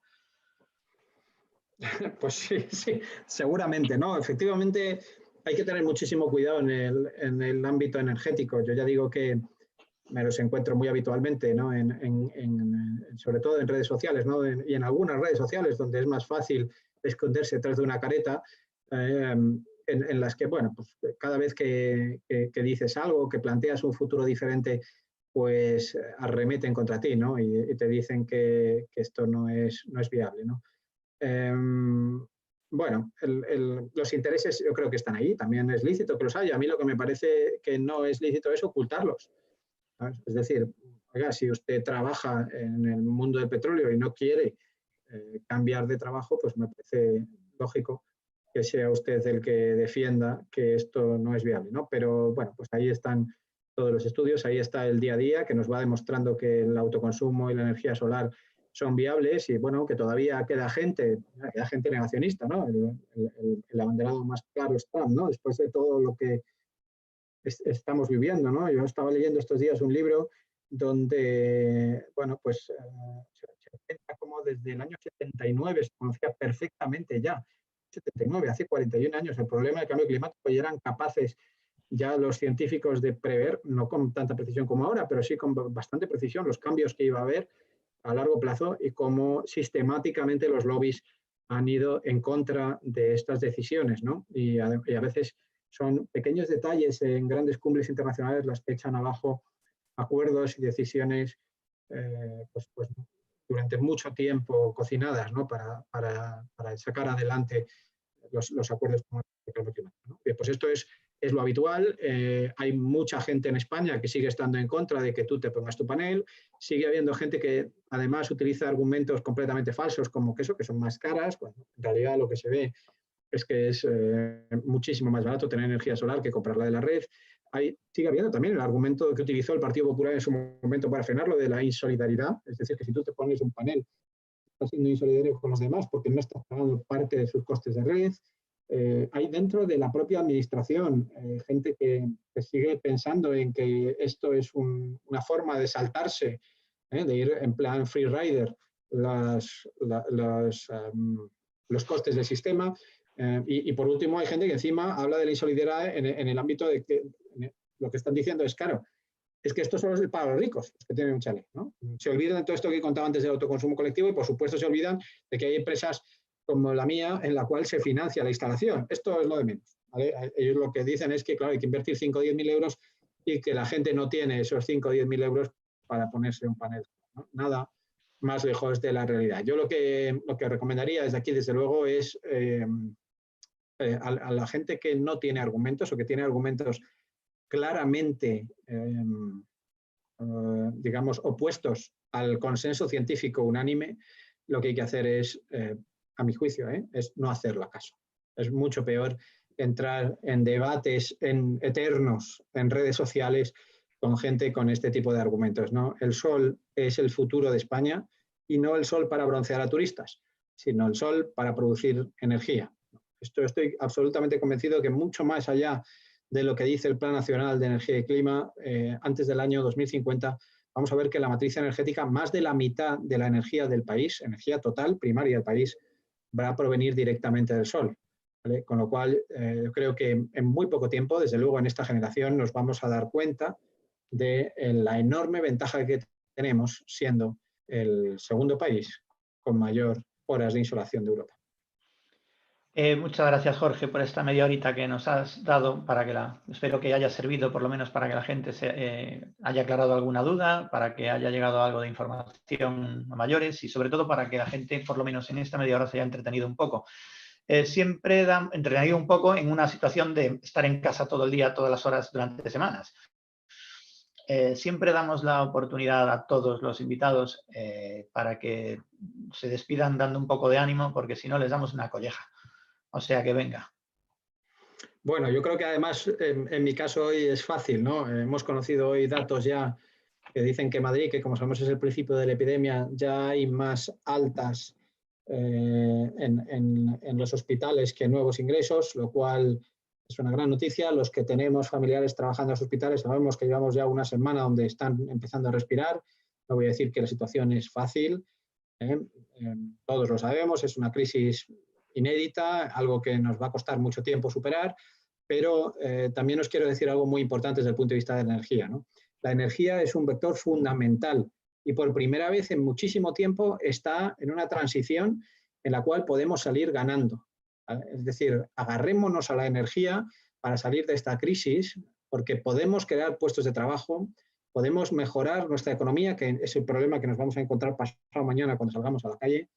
Pues sí, sí, seguramente, ¿no? Efectivamente, hay que tener muchísimo cuidado en el ámbito energético. Yo ya digo que me los encuentro muy habitualmente, ¿no? Sobre todo en redes sociales, ¿no? Y en algunas redes sociales donde es más fácil esconderse detrás de una careta, en las que, bueno, pues cada vez que dices algo, que planteas un futuro diferente, pues arremeten contra ti, ¿no? Y te dicen que esto no es viable, ¿no? Bueno, los intereses yo creo que están ahí, también es lícito que los haya. A mí lo que me parece que no es lícito es ocultarlos, ¿sabes? Es decir, oiga, si usted trabaja en el mundo del petróleo y no quiere cambiar de trabajo, pues me parece lógico que sea usted el que defienda que esto no es viable, ¿no? Pero bueno, pues ahí están todos los estudios, ahí está el día a día que nos va demostrando que el autoconsumo y la energía solar son viables y bueno, que todavía queda gente negacionista, ¿no? El abanderado más claro es Trump, ¿no? Después de todo lo que estamos viviendo, ¿no? Yo estaba leyendo estos días un libro donde, bueno, pues se cuenta como desde el año 79 se conocía perfectamente ya, 79, hace 41 años, el problema del cambio climático y eran capaces ya los científicos de prever, no con tanta precisión como ahora, pero sí con bastante precisión los cambios que iba a haber a largo plazo y cómo sistemáticamente los lobbies han ido en contra de estas decisiones, ¿no? Y a veces son pequeños detalles en grandes cumbres internacionales las que echan abajo acuerdos y decisiones pues durante mucho tiempo cocinadas, ¿no? Para sacar adelante los acuerdos como el cambio climático, ¿no? Pues esto es lo habitual. Hay mucha gente en España que sigue estando en contra de que tú te pongas tu panel. Sigue habiendo gente que además utiliza argumentos completamente falsos como que son más caras, cuando en realidad lo que se ve es que es muchísimo más barato tener energía solar que comprarla de la red. Sigue habiendo también el argumento que utilizó el Partido Popular en su momento para frenarlo de la insolidaridad, es decir, que si tú te pones un panel, estás siendo insolidario con los demás porque no estás pagando parte de sus costes de red. Hay dentro de la propia administración gente que sigue pensando en que esto es una forma de saltarse, de ir en plan free rider los costes del sistema. Y por último, hay gente que encima habla de la insolidaridad en el ámbito de que lo que están diciendo es, claro, es que esto solo es para los ricos, los que tienen un chalet, ¿no? Se olvidan de todo esto que contaba antes del autoconsumo colectivo y, por supuesto, se olvidan de que hay empresas como la mía en la cual se financia la instalación. Esto es lo de menos, ¿vale? Ellos lo que dicen es que, claro, hay que invertir 5 o 10 mil euros y que la gente no tiene esos 5 o 10 mil euros para ponerse un panel, ¿no? Nada más lejos de la realidad. Yo lo que recomendaría desde aquí, desde luego, es a la gente que no tiene argumentos o que tiene argumentos claramente, digamos, opuestos al consenso científico unánime, lo que hay que hacer es, a mi juicio, es no hacerle caso. Es mucho peor entrar en debates eternos en redes sociales con gente con este tipo de argumentos, ¿no? El sol es el futuro de España y no el sol para broncear a turistas, sino el sol para producir energía. Estoy absolutamente convencido que mucho más allá de lo que dice el Plan Nacional de Energía y Clima, antes del año 2050, vamos a ver que la matriz energética, más de la mitad de la energía del país, energía total, primaria del país, va a provenir directamente del sol, ¿vale? Con lo cual, yo creo que en muy poco tiempo, desde luego en esta generación, nos vamos a dar cuenta de la enorme ventaja que tenemos siendo el segundo país con mayor horas de insolación de Europa. Muchas gracias, Jorge, por esta media horita que nos has dado para que espero que haya servido por lo menos para que la gente haya aclarado alguna duda, para que haya llegado algo de información a mayores y sobre todo para que la gente, por lo menos en esta media hora, se haya entretenido un poco. Siempre entretenido un poco en una situación de estar en casa todo el día, todas las horas durante semanas. Siempre damos la oportunidad a todos los invitados para que se despidan dando un poco de ánimo, porque si no les damos una colleja. O sea que venga. Bueno, yo creo que además en mi caso hoy es fácil, ¿no? Hemos conocido hoy datos ya que dicen que Madrid, que como sabemos es el principio de la epidemia, ya hay más altas en los hospitales que nuevos ingresos, lo cual es una gran noticia. Los que tenemos familiares trabajando en los hospitales sabemos que llevamos ya una semana donde están empezando a respirar. No voy a decir que la situación es fácil, ¿eh? Todos lo sabemos, es una crisis inédita, algo que nos va a costar mucho tiempo superar, pero también os quiero decir algo muy importante desde el punto de vista de la energía, ¿no? La energía es un vector fundamental y por primera vez en muchísimo tiempo está en una transición en la cual podemos salir ganando. ¿Vale? Es decir, agarrémonos a la energía para salir de esta crisis porque podemos crear puestos de trabajo, podemos mejorar nuestra economía, que es el problema que nos vamos a encontrar pasado mañana cuando salgamos a la calle,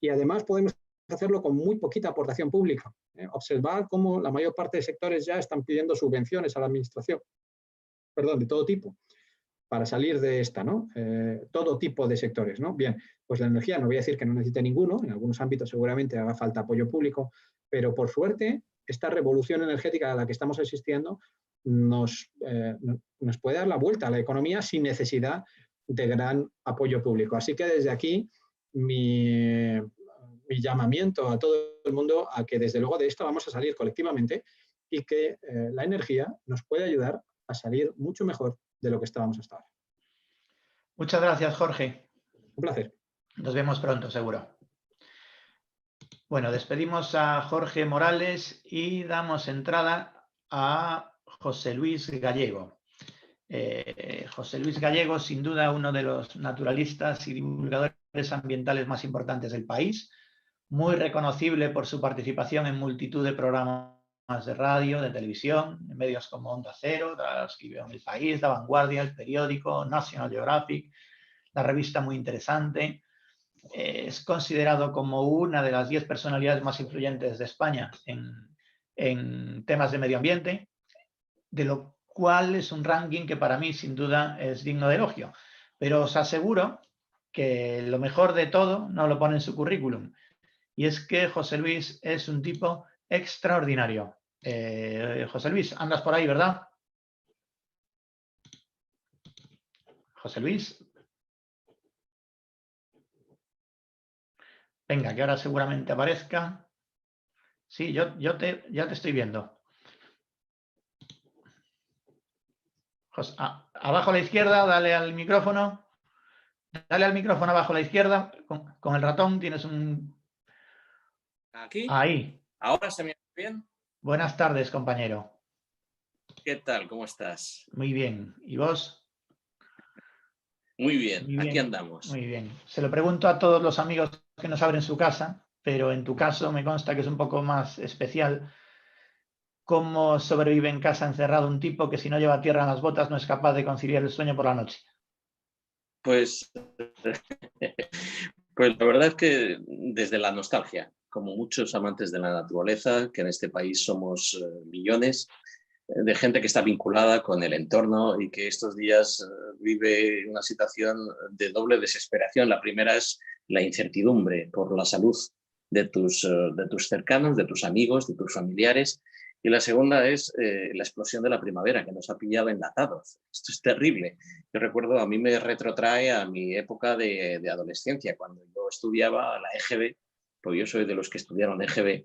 y además podemos hacerlo con muy poquita aportación pública. Observar cómo la mayor parte de sectores ya están pidiendo subvenciones a la administración, perdón, de todo tipo, para salir de esta, ¿no? Todo tipo de sectores, ¿no? Bien, pues la energía, no voy a decir que no necesite ninguno, en algunos ámbitos seguramente haga falta apoyo público, pero por suerte, esta revolución energética a la que estamos asistiendo nos puede dar la vuelta a la economía sin necesidad de gran apoyo público. Así que desde aquí, mi llamamiento a todo el mundo a que desde luego de esto vamos a salir colectivamente y que la energía nos puede ayudar a salir mucho mejor de lo que estábamos hasta ahora. Muchas gracias, Jorge. Un placer. Nos vemos pronto, seguro. Bueno, despedimos a Jorge Morales y damos entrada a José Luis Gallego. José Luis Gallego, sin duda, uno de los naturalistas y divulgadores ambientales más importantes del país, muy reconocible por su participación en multitud de programas de radio, de televisión, en medios como Onda Cero, escribió en El País, La Vanguardia, El Periódico, National Geographic, la revista Muy Interesante. Es considerado como una de las 10 personalidades más influyentes de España en temas de medio ambiente, de lo cual es un ranking que para mí sin duda es digno de elogio. Pero os aseguro que lo mejor de todo no lo pone en su currículum. Y es que José Luis es un tipo extraordinario. José Luis, andas por ahí, ¿verdad? José Luis. Venga, que ahora seguramente aparezca. Sí, ya te estoy viendo. José, abajo a la izquierda, dale al micrófono. Dale al micrófono abajo a la izquierda. Con el ratón tienes un... ¿Aquí? Ahí. ¿Ahora se me oye bien? Buenas tardes, compañero. ¿Qué tal? ¿Cómo estás? Muy bien. ¿Y vos? Muy bien, Muy bien, aquí andamos. Muy bien. Se lo pregunto a todos los amigos que nos abren su casa, pero en tu caso me consta que es un poco más especial. ¿Cómo sobrevive en casa encerrado un tipo que si no lleva tierra en las botas no es capaz de conciliar el sueño por la noche? Pues, pues la verdad es que desde la nostalgia, como muchos amantes de la naturaleza, que en este país somos millones, de gente que está vinculada con el entorno y que estos días vive una situación de doble desesperación. La primera es la incertidumbre por la salud de tus cercanos, de tus amigos, de tus familiares. Y la segunda es la explosión de la primavera, que nos ha pillado enlatados. Esto es terrible. Yo recuerdo, a mí me retrotrae a mi época de adolescencia, cuando yo estudiaba la EGB, porque yo soy de los que estudiaron EGB.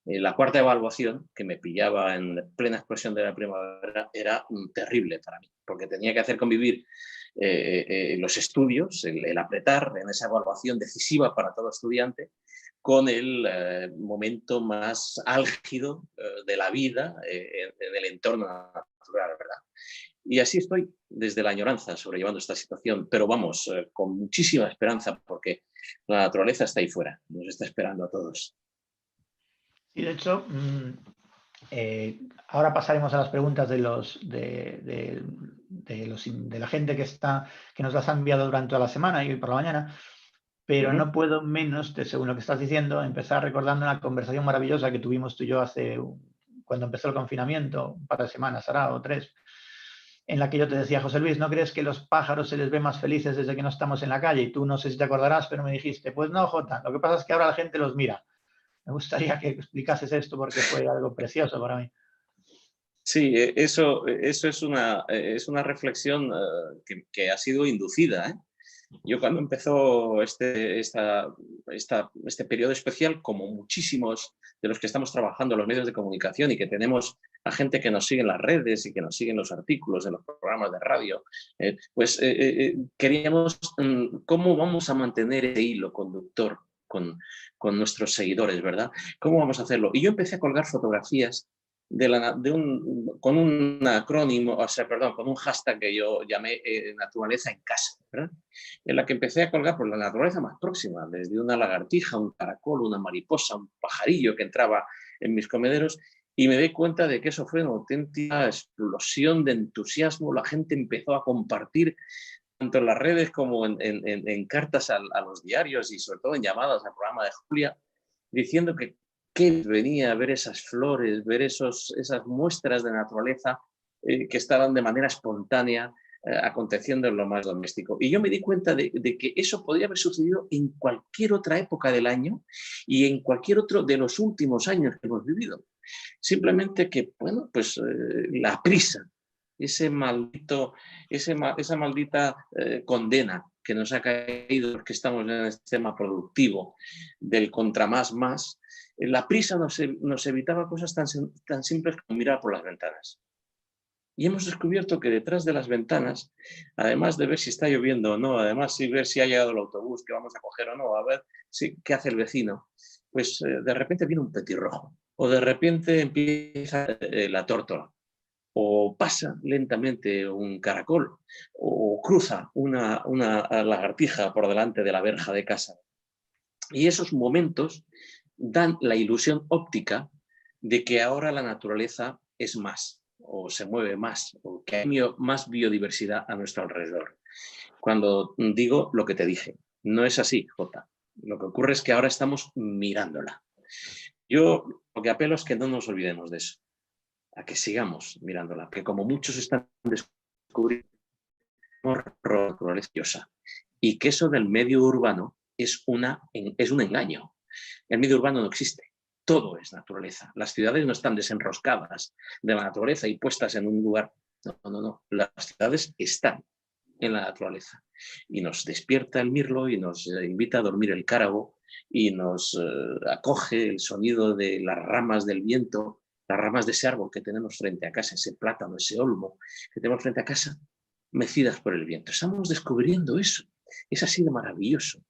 La cuarta evaluación, que me pillaba en plena explosión de la primavera, era terrible para mí, porque tenía que hacer convivir los estudios, el apretar en esa evaluación decisiva para todo estudiante, con el momento más álgido de la vida en el entorno natural, ¿verdad? Y así estoy, desde la añoranza, sobrellevando esta situación, pero vamos, con muchísima esperanza, porque la naturaleza está ahí fuera, nos está esperando a todos. Y de hecho, ahora pasaremos a las preguntas de la gente que nos las ha enviado durante toda la semana y hoy por la mañana, pero no puedo menos, según lo que estás diciendo, empezar recordando una conversación maravillosa que tuvimos tú y yo cuando empezó el confinamiento, un par de semanas, ahora, o 3, en la que yo te decía, José Luis, ¿no crees que los pájaros se les ve más felices desde que no estamos en la calle? Y tú no sé si te acordarás, pero me dijiste, pues no, Jota, lo que pasa es que ahora la gente los mira. Me gustaría que explicases esto porque fue algo precioso para mí. Sí, eso es una reflexión que ha sido inducida, ¿eh? Yo cuando empezó este periodo especial, como muchísimos de los que estamos trabajando en los medios de comunicación y que tenemos a gente que nos sigue en las redes y que nos sigue en los artículos, en los programas de radio, queríamos cómo vamos a mantener ese hilo conductor con nuestros seguidores, ¿verdad? ¿Cómo vamos a hacerlo? Y yo empecé a colgar fotografías con un acrónimo, o sea, perdón, con un hashtag que yo llamé Naturaleza en Casa, ¿verdad? En la que empecé a colgar por la naturaleza más próxima, desde una lagartija, un caracol, una mariposa, un pajarillo que entraba en mis comederos, y me di cuenta de que eso fue una auténtica explosión de entusiasmo. La gente empezó a compartir tanto en las redes como en cartas a los diarios y sobre todo en llamadas al programa de Julia, diciendo que venía a ver esas flores, ver esas muestras de naturaleza que estaban de manera espontánea aconteciendo en lo más doméstico. Y yo me di cuenta de que eso podría haber sucedido en cualquier otra época del año y en cualquier otro de los últimos años que hemos vivido. Simplemente que, bueno, pues la prisa, esa maldita condena que nos ha caído porque estamos en el sistema productivo del contra más, la prisa nos evitaba cosas tan simples como mirar por las ventanas. Y hemos descubierto que detrás de las ventanas, además de ver si está lloviendo o no, además de ver si ha llegado el autobús que vamos a coger o no, a ver qué hace el vecino, pues de repente viene un petirrojo, o de repente empieza la tórtola, o pasa lentamente un caracol, o cruza una lagartija por delante de la verja de casa. Y esos momentos dan la ilusión óptica de que ahora la naturaleza es más, o se mueve más, o que hay más biodiversidad a nuestro alrededor. Cuando digo lo que te dije, no es así, Jota. Lo que ocurre es que ahora estamos mirándola. Yo lo que apelo es que no nos olvidemos de eso, a que sigamos mirándola, que como muchos están descubriendo naturaleza y que eso del medio urbano es un engaño. El medio urbano no existe. Todo es naturaleza. Las ciudades no están desenroscadas de la naturaleza y puestas en un lugar. No. Las ciudades están en la naturaleza. Y nos despierta el mirlo y nos invita a dormir el cárabo y nos acoge el sonido de las ramas del viento, las ramas de ese árbol que tenemos frente a casa, ese plátano, ese olmo que tenemos frente a casa, mecidas por el viento. Estamos descubriendo eso. Es así de maravilloso.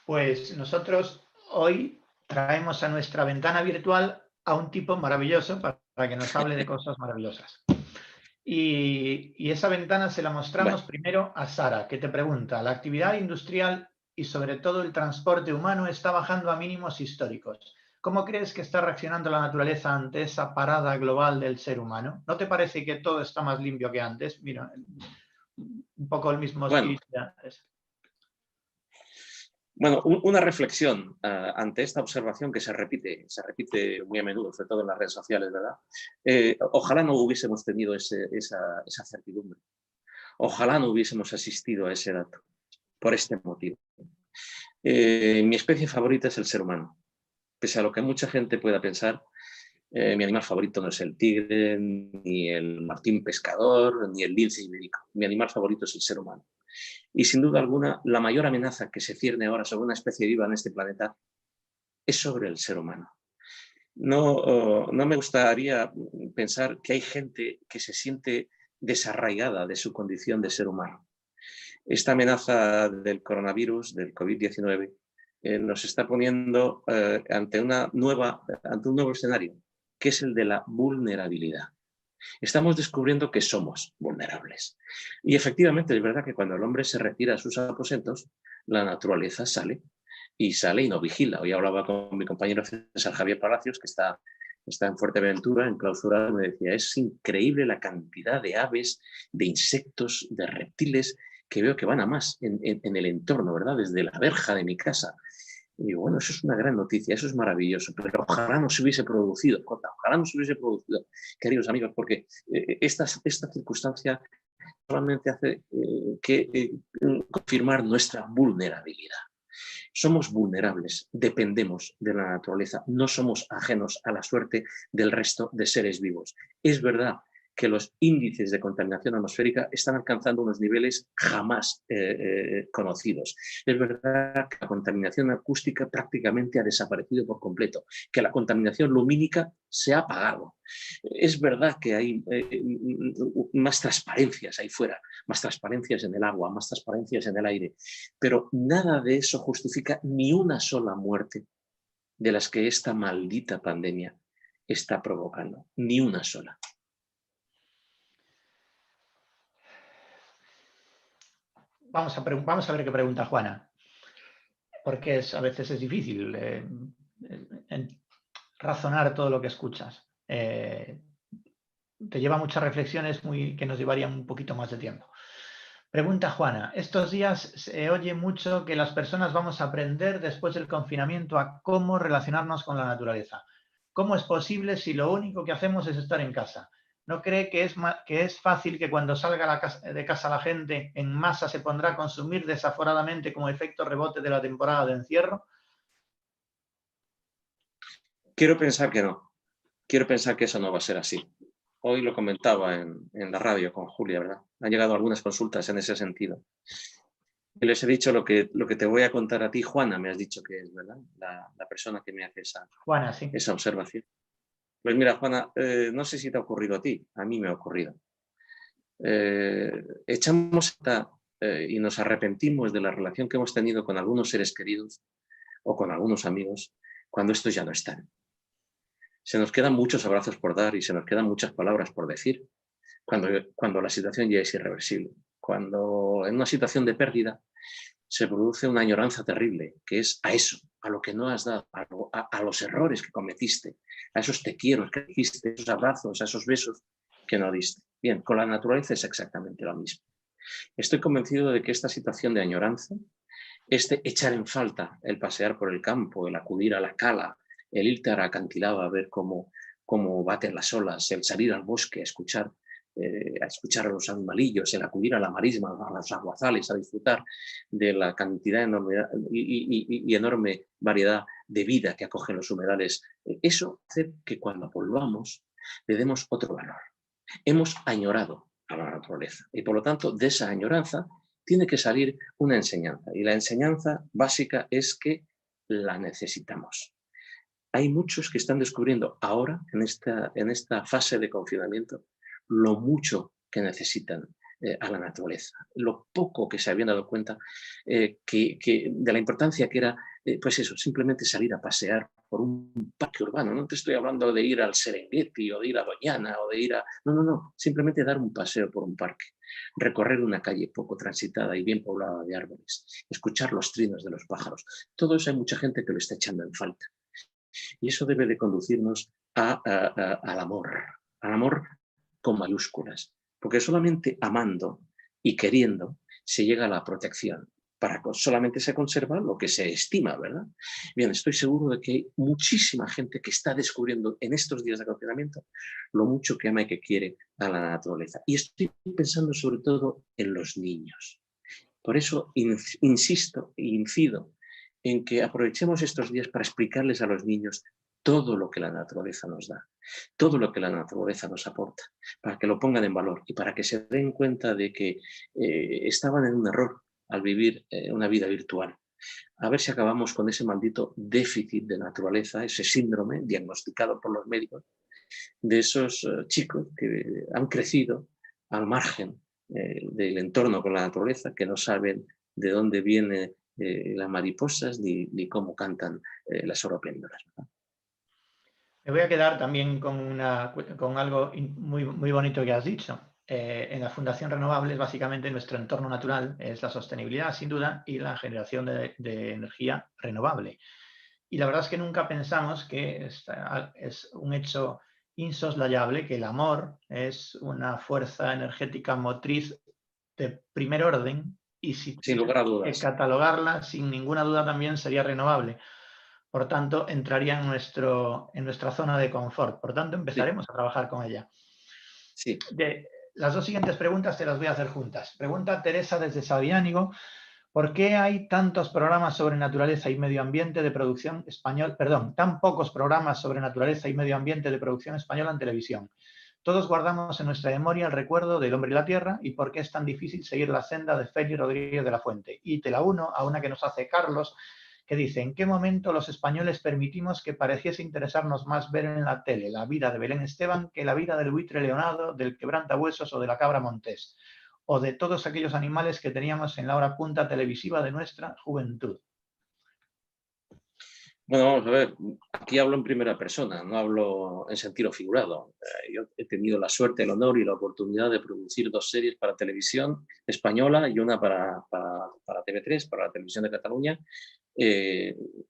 Pues nosotros hoy traemos a nuestra ventana virtual a un tipo maravilloso para que nos hable de cosas maravillosas. Y esa ventana se la mostramos primero a Sara, que te pregunta, la actividad industrial y sobre todo el transporte humano está bajando a mínimos históricos. ¿Cómo crees que está reaccionando la naturaleza ante esa parada global del ser humano? ¿No te parece que todo está más limpio que antes? Mira, un poco el mismo espíritu. Bueno, una reflexión ante esta observación que se repite muy a menudo, sobre todo en las redes sociales, ¿verdad? Ojalá no hubiésemos tenido esa certidumbre. Ojalá no hubiésemos asistido a ese dato, por este motivo. Mi especie favorita es el ser humano. Pese a lo que mucha gente pueda pensar, mi animal favorito no es el tigre, ni el martín pescador, ni el lince ibérico. Mi animal favorito es el ser humano. Y sin duda alguna, la mayor amenaza que se cierne ahora sobre una especie viva en este planeta es sobre el ser humano. No me gustaría pensar que hay gente que se siente desarraigada de su condición de ser humano. Esta amenaza del coronavirus, del COVID-19, nos está poniendo ante un nuevo escenario, que es el de la vulnerabilidad. Estamos descubriendo que somos vulnerables. Y efectivamente es verdad que cuando el hombre se retira a sus aposentos, la naturaleza sale y no vigila. Hoy hablaba con mi compañero César Javier Palacios, que está en Fuerteventura, en clausura, me decía, es increíble la cantidad de aves, de insectos, de reptiles que veo que van a más en el entorno, ¿verdad? Desde la verja de mi casa. Y digo, bueno, eso es una gran noticia, eso es maravilloso, pero ojalá no se hubiese producido, ojalá no se hubiese producido, queridos amigos, porque esta circunstancia solamente hace que confirmar nuestra vulnerabilidad. Somos vulnerables, dependemos de la naturaleza, no somos ajenos a la suerte del resto de seres vivos. Es verdad que los índices de contaminación atmosférica están alcanzando unos niveles jamás conocidos. Es verdad que la contaminación acústica prácticamente ha desaparecido por completo, que la contaminación lumínica se ha apagado. Es verdad que hay más transparencias ahí fuera, más transparencias en el agua, más transparencias en el aire, pero nada de eso justifica ni una sola muerte de las que esta maldita pandemia está provocando, ni una sola. Vamos a ver qué pregunta Juana, porque a veces es difícil razonar todo lo que escuchas. Te lleva muchas reflexiones que nos llevarían un poquito más de tiempo. Pregunta Juana, estos días se oye mucho que las personas vamos a aprender después del confinamiento a cómo relacionarnos con la naturaleza. ¿Cómo es posible si lo único que hacemos es estar en casa? ¿No cree que es fácil que cuando salga de casa la gente en masa se pondrá a consumir desaforadamente como efecto rebote de la temporada de encierro? Quiero pensar que no. Quiero pensar que eso no va a ser así. Hoy lo comentaba en la radio con Julia, ¿verdad? Han llegado algunas consultas en ese sentido. Y les he dicho lo que te voy a contar a ti, Juana, me has dicho que es, ¿verdad? La persona que me hace Juana, sí. esa observación. Pues mira, Juana, no sé si te ha ocurrido a ti, a mí me ha ocurrido. Echamos y nos arrepentimos de la relación que hemos tenido con algunos seres queridos o con algunos amigos cuando estos ya no están. Se nos quedan muchos abrazos por dar y se nos quedan muchas palabras por decir cuando la situación ya es irreversible. Cuando en una situación de pérdida se produce una añoranza terrible, que es a eso, a lo que no has dado, a los errores que cometiste, a esos te quiero que dijiste, a esos abrazos, a esos besos que no diste. Bien, con la naturaleza es exactamente lo mismo. Estoy convencido de que esta situación de añoranza, este echar en falta el pasear por el campo, el acudir a la cala, el irte al acantilado a ver cómo baten las olas, el salir al bosque a escuchar a los animalillos, el acudir a la marisma, a los aguazales, a disfrutar de la cantidad enorme y enorme variedad de vida que acogen los humedales. Eso hace que cuando volvamos le demos otro valor. Hemos añorado a la naturaleza y por lo tanto de esa añoranza tiene que salir una enseñanza y la enseñanza básica es que la necesitamos. Hay muchos que están descubriendo ahora, en esta fase de confinamiento, lo mucho que necesitan a la naturaleza, lo poco que se habían dado cuenta de la importancia que era, pues eso, simplemente salir a pasear por un parque urbano. No te estoy hablando de ir al Serengeti o de ir a Doñana o de ir a... No, simplemente dar un paseo por un parque, recorrer una calle poco transitada y bien poblada de árboles, escuchar los trinos de los pájaros. Todo eso hay mucha gente que lo está echando en falta. Y eso debe de conducirnos al amor con mayúsculas, porque solamente amando y queriendo se llega a la protección. Solamente se conserva lo que se estima, ¿verdad? Bien, estoy seguro de que hay muchísima gente que está descubriendo en estos días de confinamiento lo mucho que ama y que quiere a la naturaleza. Y estoy pensando sobre todo en los niños. Por eso insisto e incido en que aprovechemos estos días para explicarles a los niños todo lo que la naturaleza nos da, todo lo que la naturaleza nos aporta, para que lo pongan en valor y para que se den cuenta de que estaban en un error al vivir una vida virtual. A ver si acabamos con ese maldito déficit de naturaleza, ese síndrome diagnosticado por los médicos, de esos chicos que han crecido al margen del entorno con la naturaleza, que no saben de dónde vienen las mariposas ni cómo cantan las oropéndoras, ¿verdad? Me voy a quedar también con algo muy, muy bonito que has dicho. En la Fundación Renovables, básicamente nuestro entorno natural es la sostenibilidad, sin duda, y la generación de energía renovable. Y la verdad es que nunca pensamos que es un hecho insoslayable, que el amor es una fuerza energética motriz de primer orden y si Sin lugar a dudas. catalogarla sin ninguna duda también sería renovable. Por tanto, entraría en nuestra zona de confort. Por tanto, empezaremos a trabajar con ella. Sí. Las dos siguientes preguntas te las voy a hacer juntas. Pregunta Teresa desde Sabiánigo. ¿Por qué hay tantos programas sobre naturaleza y medio ambiente de producción español, perdón, tan pocos programas sobre naturaleza y medio ambiente de producción española en televisión? Todos guardamos en nuestra memoria el recuerdo del hombre y la tierra y por qué es tan difícil seguir la senda de Félix Rodríguez de la Fuente. Y te la uno a una que nos hace Carlos, que dice, ¿en qué momento los españoles permitimos que pareciese interesarnos más ver en la tele la vida de Belén Esteban que la vida del buitre Leonardo, del quebrantahuesos o de la cabra Montés, o de todos aquellos animales que teníamos en la hora punta televisiva de nuestra juventud? Bueno, vamos a ver, aquí hablo en primera persona, no hablo en sentido figurado. Yo he tenido la suerte, el honor y la oportunidad de producir 2 series para televisión española y una para TV3, para la televisión de Cataluña.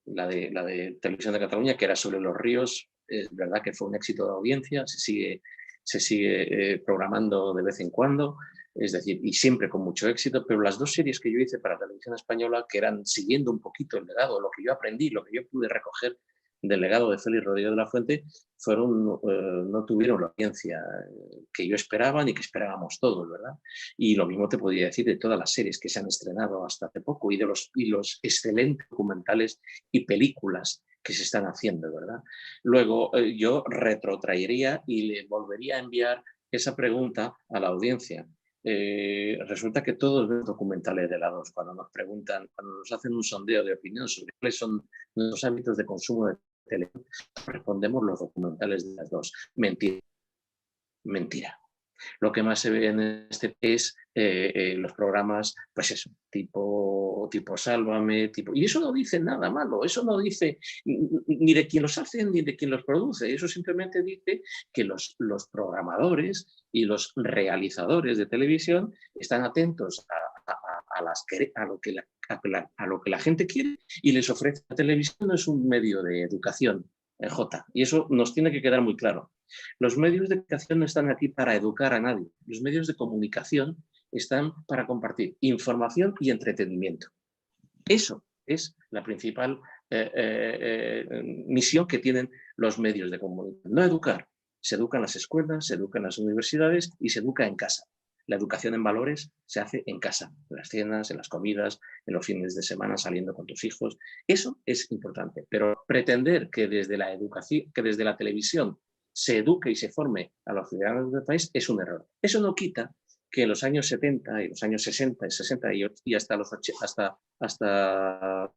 La de televisión de Cataluña, que era sobre los ríos, es verdad que fue un éxito de audiencia, se sigue programando de vez en cuando. Es decir, y siempre con mucho éxito, pero las 2 series que yo hice para Televisión Española, que eran siguiendo un poquito el legado, lo que yo aprendí, lo que yo pude recoger del legado de Félix Rodríguez de la Fuente, no tuvieron la audiencia que yo esperaba ni que esperábamos todos, ¿verdad? Y lo mismo te podría decir de todas las series que se han estrenado hasta hace poco y de los excelentes documentales y películas que se están haciendo, ¿verdad? Luego yo retrotraería y le volvería a enviar esa pregunta a la audiencia. Resulta que todos ven documentales de la 2 cuando nos preguntan, cuando nos hacen un sondeo de opinión sobre cuáles son nuestros hábitos de consumo de televisión, respondemos los documentales de las 2. Mentira. Mentira. Lo que más se ve en este es los programas, pues eso, tipo Sálvame, y eso no dice nada malo, eso no dice ni de quién los hace ni de quién los produce, eso simplemente dice que los programadores y los realizadores de televisión están atentos a lo que la gente quiere y les ofrece. La televisión no es un medio de educación, J, y eso nos tiene que quedar muy claro. Los medios de comunicación no están aquí para educar a nadie. Los medios de comunicación están para compartir información y entretenimiento. Eso es la principal misión que tienen los medios de comunicación. No educar. Se educa en las escuelas, se educa en las universidades y se educa en casa. La educación en valores se hace en casa, en las cenas, en las comidas, en los fines de semana, saliendo con tus hijos. Eso es importante. Pero pretender que desde la educación, que desde la televisión se eduque y se forme a los ciudadanos del país es un error. Eso no quita que en los años 70 y los años 60 y hasta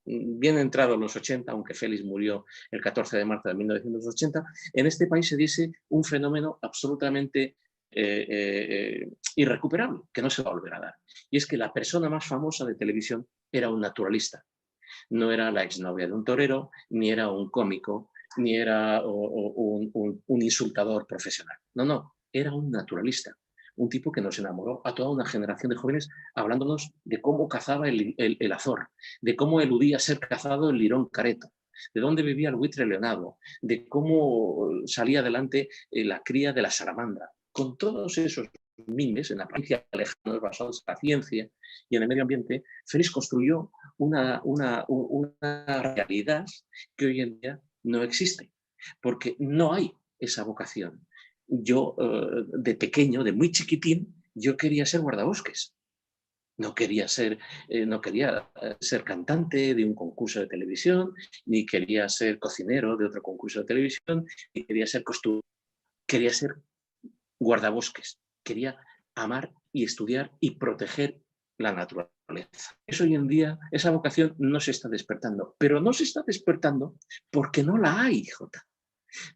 bien entrados los 80, aunque Félix murió el 14 de marzo de 1980, en este país se diese un fenómeno absolutamente irrecuperable, que no se va a volver a dar. Y es que la persona más famosa de televisión era un naturalista. No era la exnovia de un torero, ni era un cómico, ni era un insultador profesional. No, era un naturalista, un tipo que nos enamoró a toda una generación de jóvenes hablándonos de cómo cazaba el azor, de cómo eludía ser cazado el lirón careto, de dónde vivía el buitre leonado, de cómo salía adelante la cría de la salamandra. Con todos esos mimes en la apariencia lejanos basados en la ciencia y en el medio ambiente, Félix construyó una realidad que hoy en día no existe, porque no hay esa vocación. Yo, de pequeño, de muy chiquitín, yo quería ser guardabosques. No quería ser cantante de un concurso de televisión, ni quería ser cocinero de otro concurso de televisión, ni quería ser costurero. Quería ser guardabosques. Quería amar y estudiar y proteger la naturaleza. Eso hoy en día, esa vocación no se está despertando, pero no se está despertando porque no la hay, Jota.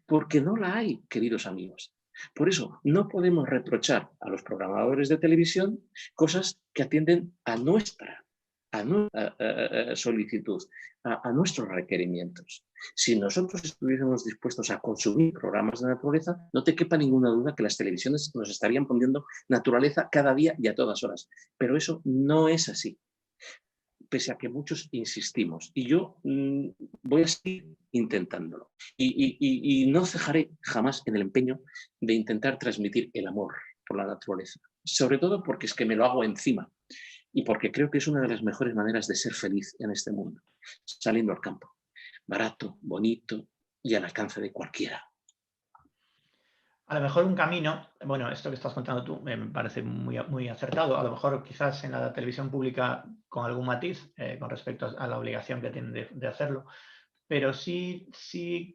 Porque no la hay, queridos amigos. Por eso no podemos reprochar a los programadores de televisión cosas que atienden a nuestra solicitud, a nuestros requerimientos. Si nosotros estuviésemos dispuestos a consumir programas de naturaleza, no te quepa ninguna duda que las televisiones nos estarían poniendo naturaleza cada día y a todas horas. Pero eso no es así, pese a que muchos insistimos. Y yo voy a seguir intentándolo. Y no cejaré jamás en el empeño de intentar transmitir el amor por la naturaleza. Sobre todo porque es que me lo hago encima y porque creo que es una de las mejores maneras de ser feliz en este mundo, saliendo al campo. Barato, bonito y al alcance de cualquiera. A lo mejor un camino, bueno, esto que estás contando tú me parece muy acertado, a lo mejor quizás en la televisión pública con algún matiz con respecto a la obligación que tienen de hacerlo, pero sí,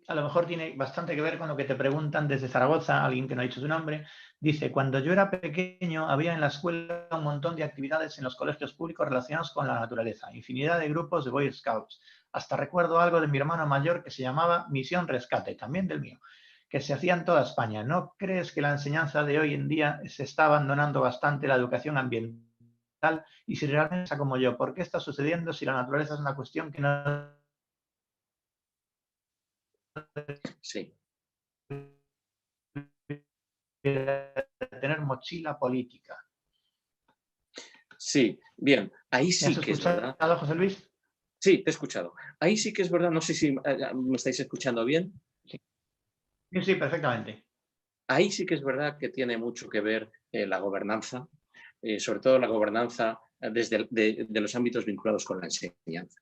a lo mejor tiene bastante que ver con lo que te preguntan desde Zaragoza, alguien que no ha dicho su nombre, dice, cuando yo era pequeño había en la escuela un montón de actividades en los colegios públicos relacionados con la naturaleza, infinidad de grupos de Boy Scouts, hasta recuerdo algo de mi hermano mayor que se llamaba Misión Rescate, también del mío, que se hacía en toda España. ¿No crees que la enseñanza de hoy en día se está abandonando bastante la educación ambiental? Y si realmente piensa como yo, ¿por qué está sucediendo si la naturaleza es una cuestión que no Sí, tener mochila política? sí, bien, ahí ¿Me has sí que es verdad. escuchado, José Luis? Sí, te he escuchado. Ahí sí que es verdad, no sé si me estáis escuchando bien. Sí, sí, perfectamente. Ahí sí que es verdad que tiene mucho que ver la gobernanza, sobre todo la gobernanza desde de los ámbitos vinculados con la enseñanza.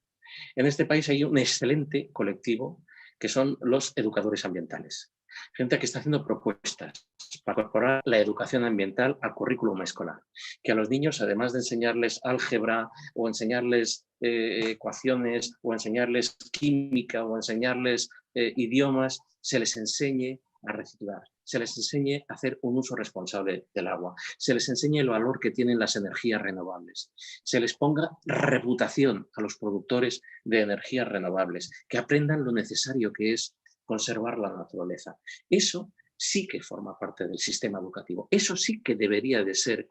En este país hay un excelente colectivo que son los educadores ambientales. Gente que está haciendo propuestas para incorporar la educación ambiental al currículum escolar. Que a los niños, además de enseñarles álgebra o enseñarles ecuaciones o enseñarles química o enseñarles idiomas, se les enseñe a reciclar, se les enseñe a hacer un uso responsable del agua, se les enseñe el valor que tienen las energías renovables, se les ponga reputación a los productores de energías renovables, que aprendan lo necesario que es conservar la naturaleza. Eso sí que forma parte del sistema educativo, eso sí que debería de ser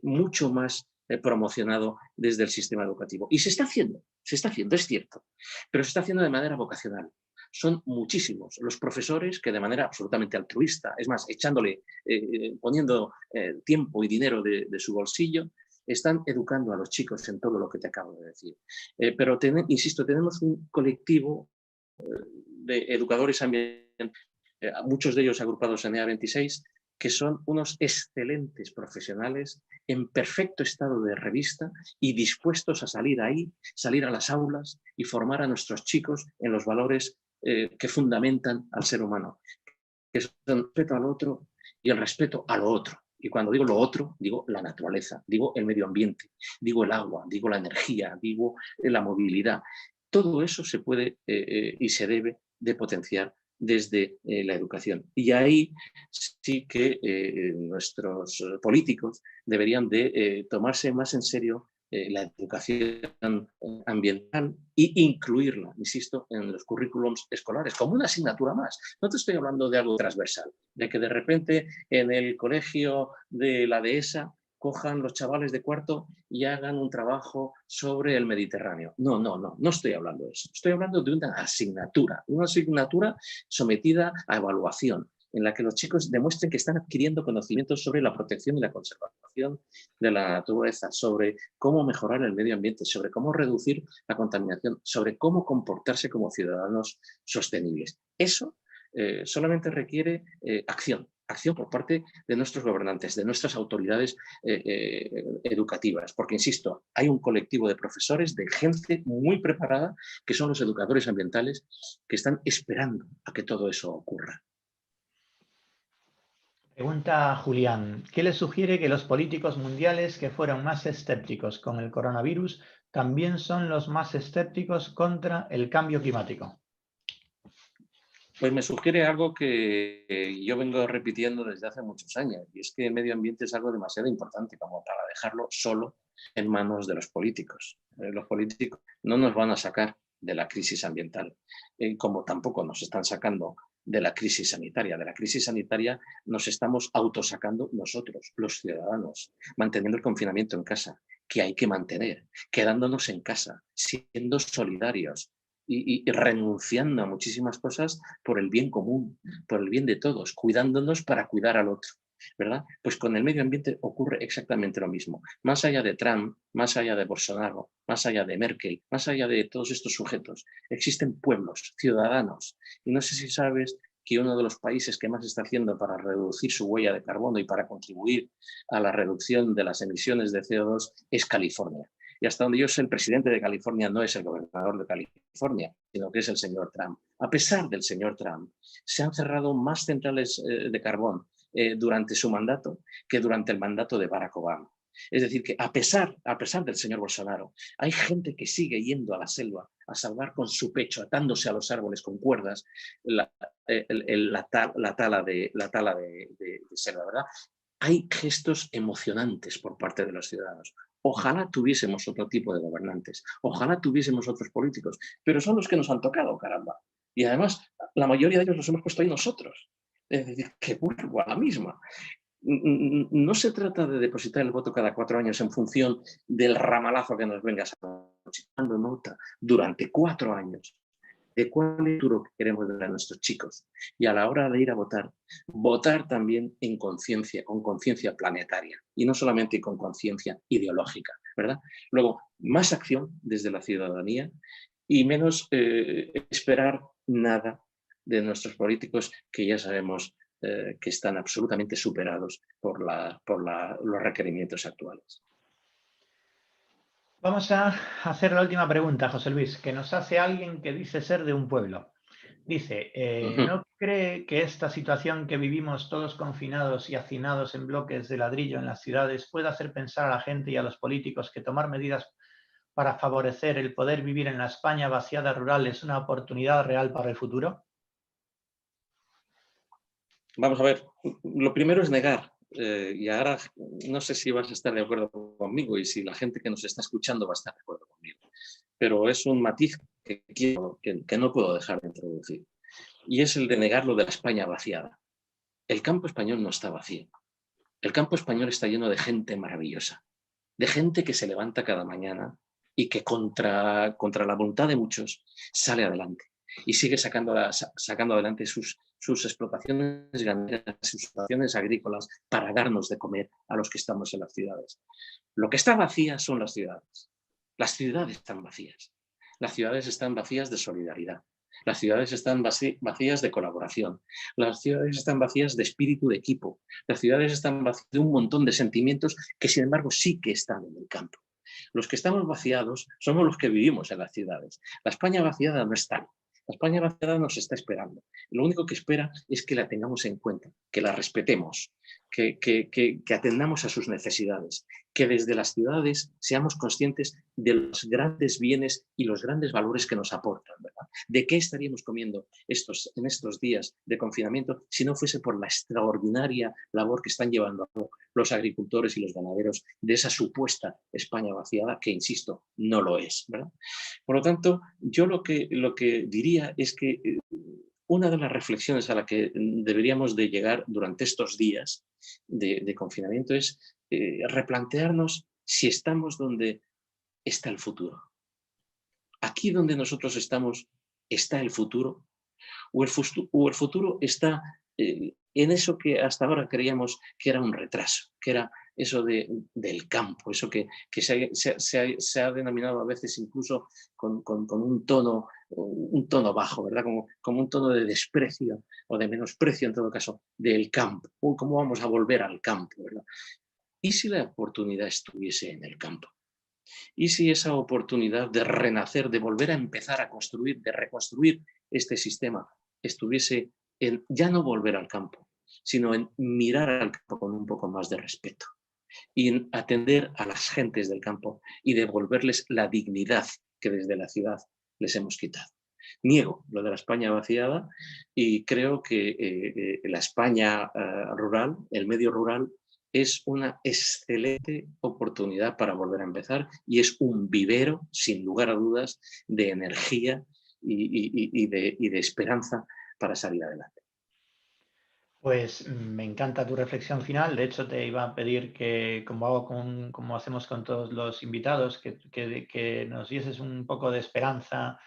mucho más promocionado desde el sistema educativo. Y se está haciendo, es cierto, pero se está haciendo de manera vocacional. Son muchísimos los profesores que de manera absolutamente altruista, es más, echándole, poniendo tiempo y dinero de su bolsillo, están educando a los chicos en todo lo que te acabo de decir. Pero, insisto, tenemos un colectivo de educadores ambientales, muchos de ellos agrupados en EA26, que son unos excelentes profesionales en perfecto estado de revista y dispuestos a salir ahí, salir a las aulas y formar a nuestros chicos en los valores que fundamentan al ser humano, que son el respeto al otro y el respeto a lo otro. Y cuando digo lo otro, digo la naturaleza, digo el medio ambiente, digo el agua, digo la energía, digo la movilidad. Todo eso se puede y se debe de potenciar desde la educación. Y ahí sí que nuestros políticos deberían de tomarse más en serio la educación ambiental e incluirla, insisto, en los currículums escolares, como una asignatura más. No te estoy hablando de algo transversal, de que de repente en el colegio de la dehesa cojan los chavales de cuarto y hagan un trabajo sobre el Mediterráneo. No estoy hablando de eso. Estoy hablando de una asignatura sometida a evaluación, en la que los chicos demuestren que están adquiriendo conocimientos sobre la protección y la conservación de la naturaleza, sobre cómo mejorar el medio ambiente, sobre cómo reducir la contaminación, sobre cómo comportarse como ciudadanos sostenibles. Eso solamente requiere acción por parte de nuestros gobernantes, de nuestras autoridades educativas, porque, insisto, hay un colectivo de profesores, de gente muy preparada, que son los educadores ambientales, que están esperando a que todo eso ocurra. Pregunta Julián, ¿qué le sugiere que los políticos mundiales que fueron más escépticos con el coronavirus también son los más escépticos contra el cambio climático? Pues me sugiere algo que yo vengo repitiendo desde hace muchos años, y es que el medio ambiente es algo demasiado importante como para dejarlo solo en manos de los políticos. Los políticos no nos van a sacar de la crisis ambiental, como tampoco nos están sacando de la crisis sanitaria. De la crisis sanitaria nos estamos autosacando nosotros, los ciudadanos, manteniendo el confinamiento en casa, que hay que mantener, quedándonos en casa, siendo solidarios, y renunciando a muchísimas cosas por el bien común, por el bien de todos, cuidándonos para cuidar al otro, ¿verdad? Pues con el medio ambiente ocurre exactamente lo mismo. Más allá de Trump, más allá de Bolsonaro, más allá de Merkel, más allá de todos estos sujetos, existen pueblos, ciudadanos. Y no sé si sabes que uno de los países que más está haciendo para reducir su huella de carbono y para contribuir a la reducción de las emisiones de CO2 es California. Y hasta donde yo sé, el presidente de California no es el gobernador de California, sino que es el señor Trump. A pesar del señor Trump, se han cerrado más centrales de carbón durante su mandato que durante el mandato de Barack Obama. Es decir, que a pesar del señor Bolsonaro, hay gente que sigue yendo a la selva a salvar con su pecho, atándose a los árboles con cuerdas, la tala de selva, ¿verdad? Hay gestos emocionantes por parte de los ciudadanos. Ojalá tuviésemos otro tipo de gobernantes, ojalá tuviésemos otros políticos, pero son los que nos han tocado, caramba. Y además, la mayoría de ellos los hemos puesto ahí nosotros. Es decir, que vuelvo a la misma. No se trata de depositar el voto cada 4 años en función del ramalazo que nos vengas dando nota durante 4 años de cuál es el futuro que queremos dar a nuestros chicos. Y a la hora de ir a votar, votar también en conciencia, con conciencia planetaria y no solamente con conciencia ideológica, ¿verdad? Luego, más acción desde la ciudadanía y menos esperar nada de nuestros políticos que ya sabemos que están absolutamente superados por los requerimientos actuales. Vamos a hacer la última pregunta, José Luis, que nos hace alguien que dice ser de un pueblo. Dice, ¿no cree que esta situación que vivimos todos confinados y hacinados en bloques de ladrillo en las ciudades puede hacer pensar a la gente y a los políticos que tomar medidas para favorecer el poder vivir en la España vaciada rural es una oportunidad real para el futuro? Vamos a ver, lo primero es negar. Y ahora no sé si vas a estar de acuerdo conmigo y si la gente que nos está escuchando va a estar de acuerdo conmigo. Pero es un matiz que no puedo dejar de introducir. Y es el de negar lo de la España vaciada. El campo español no está vacío. El campo español está lleno de gente maravillosa. De gente que se levanta cada mañana y que contra la voluntad de muchos sale adelante. Y sigue sacando adelante sus explotaciones ganaderas, sus explotaciones agrícolas para darnos de comer a los que estamos en las ciudades. Lo que está vacía son las ciudades. Las ciudades están vacías. Las ciudades están vacías de solidaridad. Las ciudades están vacías de colaboración. Las ciudades están vacías de espíritu de equipo. Las ciudades están vacías de un montón de sentimientos que, sin embargo, sí que están en el campo. Los que estamos vaciados somos los que vivimos en las ciudades. La España vaciada no está. La España vaciada nos está esperando. Lo único que espera es que la tengamos en cuenta, que la respetemos, que atendamos a sus necesidades, que desde las ciudades seamos conscientes de los grandes bienes y los grandes valores que nos aportan, ¿verdad? ¿De qué estaríamos comiendo en estos días de confinamiento si no fuese por la extraordinaria labor que están llevando a cabo los agricultores y los ganaderos de esa supuesta España vaciada, que, insisto, no lo es, ¿verdad? Por lo tanto, yo lo que diría es que una de las reflexiones a la que deberíamos de llegar durante estos días de confinamiento es replantearnos si estamos donde está el futuro. Aquí donde nosotros estamos, ¿está el futuro? ¿O el futuro está en eso que hasta ahora creíamos que era un retraso, que era eso del campo, eso que se ha denominado a veces incluso con un tono bajo, ¿verdad? Como un tono de desprecio o de menosprecio, en todo caso, del campo. ¿Cómo vamos a volver al campo, ¿verdad? ¿Y si la oportunidad estuviese en el campo? ¿Y si esa oportunidad de renacer, de volver a empezar a construir, de reconstruir este sistema, estuviese en ya no volver al campo, sino en mirar al campo con un poco más de respeto y en atender a las gentes del campo y devolverles la dignidad que desde la ciudad les hemos quitado? Niego lo de la España vaciada y creo que la España rural, el medio rural, es una excelente oportunidad para volver a empezar y es un vivero, sin lugar a dudas, de energía y de esperanza para salir adelante. Pues me encanta tu reflexión final. De hecho, te iba a pedir que, como hacemos con todos los invitados, que nos dieses un poco de esperanza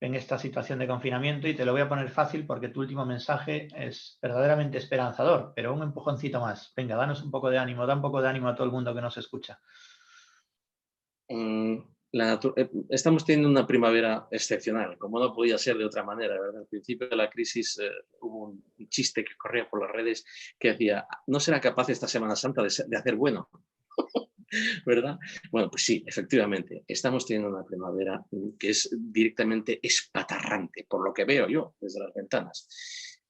en esta situación de confinamiento, y te lo voy a poner fácil porque tu último mensaje es verdaderamente esperanzador, pero un empujoncito más. Venga, danos un poco de ánimo, da un poco de ánimo a todo el mundo que nos escucha. Estamos teniendo una primavera excepcional, como no podía ser de otra manera, ¿verdad? Al principio de la crisis hubo un chiste que corría por las redes que decía, ¿no será capaz esta Semana Santa de hacer bueno? ¿Verdad? Bueno, pues sí, efectivamente, estamos teniendo una primavera que es directamente espatarrante, por lo que veo yo desde las ventanas.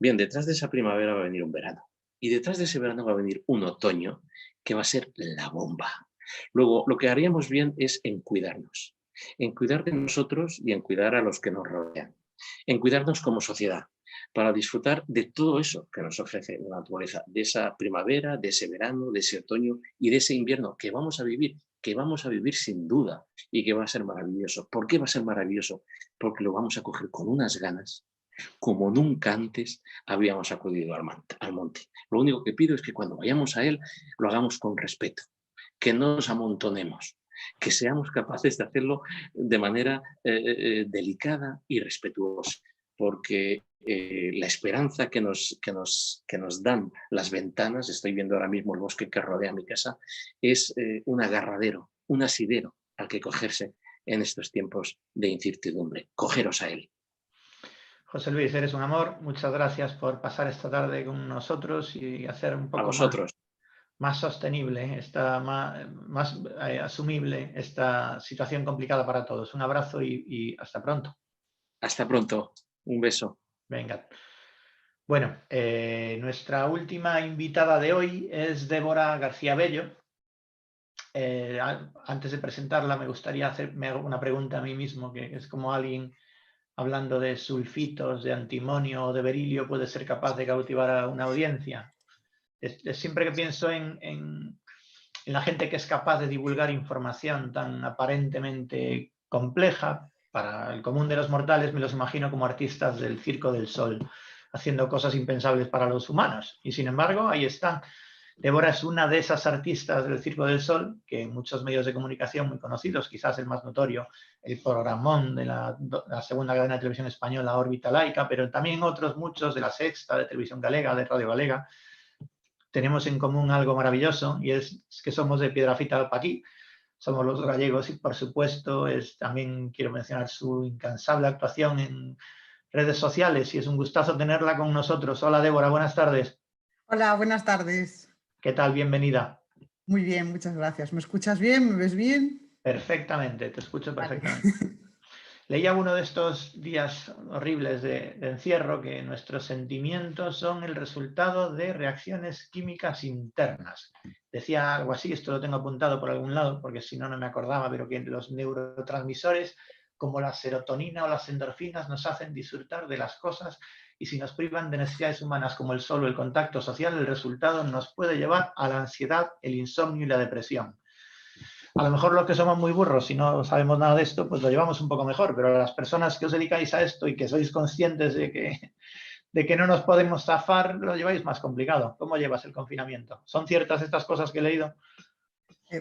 Bien, detrás de esa primavera va a venir un verano. Y detrás de ese verano va a venir un otoño que va a ser la bomba. Luego, lo que haríamos bien es en cuidar de nosotros y en cuidar a los que nos rodean, en cuidarnos como sociedad, para disfrutar de todo eso que nos ofrece la naturaleza, de esa primavera, de ese verano, de ese otoño y de ese invierno que vamos a vivir sin duda y que va a ser maravilloso. ¿Por qué va a ser maravilloso? Porque lo vamos a coger con unas ganas como nunca antes habíamos acudido al monte. Lo único que pido es que cuando vayamos a él lo hagamos con respeto, que no nos amontonemos, que seamos capaces de hacerlo de manera delicada y respetuosa, porque la esperanza que nos dan las ventanas, estoy viendo ahora mismo el bosque que rodea mi casa, es un agarradero, un asidero al que cogerse en estos tiempos de incertidumbre. Cogeros a él. José Luis, eres un amor. Muchas gracias por pasar esta tarde con nosotros y hacer un A poco vosotros. más sostenible, más asumible esta situación complicada para todos. Un abrazo y hasta pronto. Hasta pronto. Un beso. Venga. Bueno, nuestra última invitada de hoy es Débora García Bello. Antes de presentarla, me gustaría hacerme una pregunta a mí mismo, que es como alguien hablando de sulfitos, de antimonio o de berilio puede ser capaz de cautivar a una audiencia. Siempre que pienso en la gente que es capaz de divulgar información tan aparentemente compleja, para el común de los mortales me los imagino como artistas del Circo del Sol, haciendo cosas impensables para los humanos. Y sin embargo, ahí están. Débora es una de esas artistas del Circo del Sol que en muchos medios de comunicación muy conocidos, quizás el más notorio, el programón de la segunda cadena de televisión española, Órbita Laica, pero también otros muchos de la Sexta, de Televisión Galega, de Radio Galega, tenemos en común algo maravilloso y es que somos de Piedrafita para aquí, somos los gallegos y por supuesto también quiero mencionar su incansable actuación en redes sociales y es un gustazo tenerla con nosotros. Hola Débora, buenas tardes. Hola, buenas tardes. ¿Qué tal? Bienvenida. Muy bien, muchas gracias. ¿Me escuchas bien? ¿Me ves bien? Perfectamente, te escucho perfectamente. Vale. Leía uno de estos días horribles de encierro que nuestros sentimientos son el resultado de reacciones químicas internas. Decía algo así, esto lo tengo apuntado por algún lado, porque si no, no me acordaba, pero que los neurotransmisores como la serotonina o las endorfinas nos hacen disfrutar de las cosas y si nos privan de necesidades humanas como el sol o el contacto social, el resultado nos puede llevar a la ansiedad, el insomnio y la depresión. A lo mejor los que somos muy burros y no sabemos nada de esto, pues lo llevamos un poco mejor, pero las personas que os dedicáis a esto y que sois conscientes de que no nos podemos zafar, lo lleváis más complicado. ¿Cómo llevas el confinamiento? ¿Son ciertas estas cosas que he leído?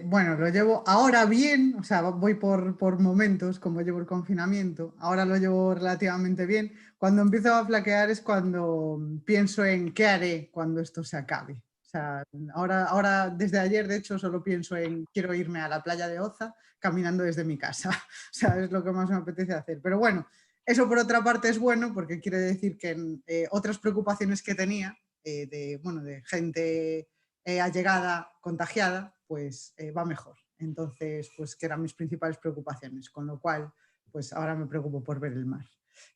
Bueno, lo llevo ahora bien, o sea, voy por momentos como llevo el confinamiento, ahora lo llevo relativamente bien. Cuando empiezo a flaquear es cuando pienso en qué haré cuando esto se acabe. O sea, ahora desde ayer, de hecho, solo pienso en quiero irme a la playa de Oza caminando desde mi casa. O sea, es lo que más me apetece hacer. Pero bueno, eso por otra parte es bueno porque quiere decir que otras preocupaciones que tenía de gente allegada, contagiada, pues va mejor. Entonces, pues que eran mis principales preocupaciones, con lo cual, pues ahora me preocupo por ver el mar.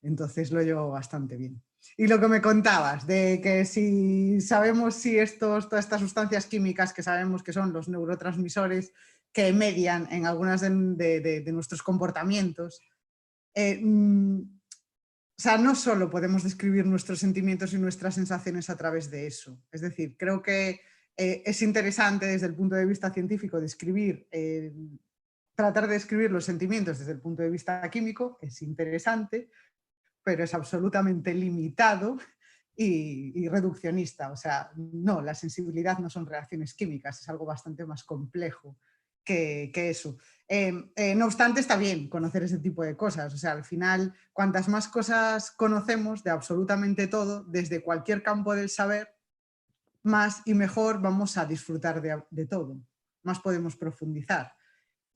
Entonces lo llevo bastante bien. Y lo que me contabas, de que si sabemos si todas estas sustancias químicas que sabemos que son los neurotransmisores que median en algunas de nuestros comportamientos, o sea, no solo podemos describir nuestros sentimientos y nuestras sensaciones a través de eso. Es decir, creo que es interesante desde el punto de vista científico tratar de describir los sentimientos desde el punto de vista químico, es interesante, pero es absolutamente limitado y reduccionista. O sea, no, la sensibilidad no son reacciones químicas, es algo bastante más complejo que eso. No obstante, está bien conocer ese tipo de cosas. O sea, al final, cuantas más cosas conocemos de absolutamente todo, desde cualquier campo del saber, más y mejor vamos a disfrutar de todo, más podemos profundizar.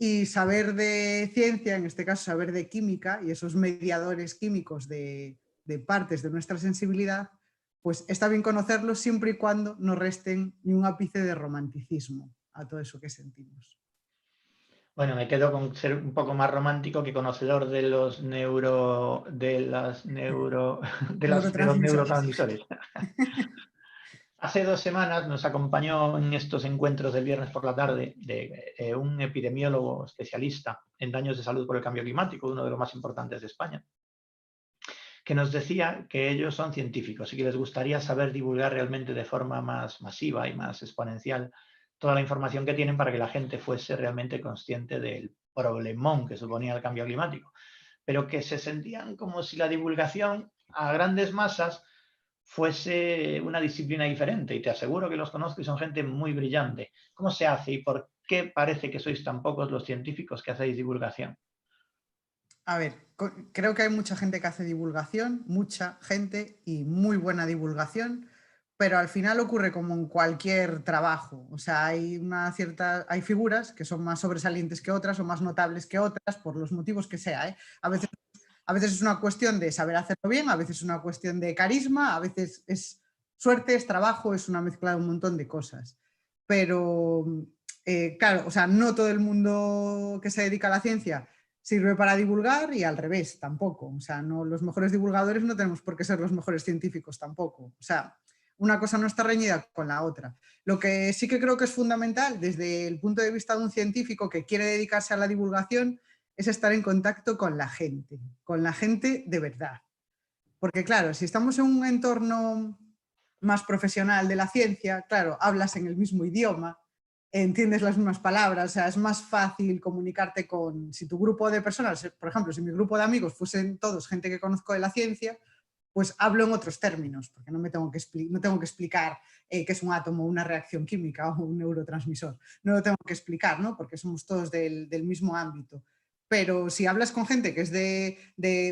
Y saber de ciencia, en este caso saber de química y esos mediadores químicos de partes de nuestra sensibilidad, pues está bien conocerlos siempre y cuando no resten ni un ápice de romanticismo a todo eso que sentimos. Bueno, me quedo con ser un poco más romántico que conocedor de los neurotransmisores. Hace 2 semanas nos acompañó en estos encuentros del viernes por la tarde un epidemiólogo especialista en daños de salud por el cambio climático, uno de los más importantes de España, que nos decía que ellos son científicos y que les gustaría saber divulgar realmente de forma más masiva y más exponencial toda la información que tienen para que la gente fuese realmente consciente del problemón que suponía el cambio climático, pero que se sentían como si la divulgación a grandes masas fuese una disciplina diferente, y te aseguro que los conozco y son gente muy brillante. ¿Cómo se hace y por qué parece que sois tan pocos los científicos que hacéis divulgación? A ver, creo que hay mucha gente que hace divulgación, mucha gente y muy buena divulgación, pero al final ocurre como en cualquier trabajo. O sea, hay figuras que son más sobresalientes que otras o más notables que otras por los motivos que sea, ¿eh? A veces es una cuestión de saber hacerlo bien, a veces es una cuestión de carisma, a veces es suerte, es trabajo, es una mezcla de un montón de cosas. Pero, claro, o sea, no todo el mundo que se dedica a la ciencia sirve para divulgar y al revés tampoco. O sea, no, los mejores divulgadores no tenemos por qué ser los mejores científicos tampoco. O sea, una cosa no está reñida con la otra. Lo que sí que creo que es fundamental desde el punto de vista de un científico que quiere dedicarse a la divulgación es estar en contacto con la gente de verdad. Porque claro, si estamos en un entorno más profesional de la ciencia, claro, hablas en el mismo idioma, entiendes las mismas palabras, o sea, es más fácil comunicarte con, si tu grupo de personas, por ejemplo, si mi grupo de amigos fuesen todos gente que conozco de la ciencia, pues hablo en otros términos, porque no tengo que explicar qué es un átomo, una reacción química o un neurotransmisor, no lo tengo que explicar, ¿no? Porque somos todos del mismo ámbito. Pero si hablas con gente que es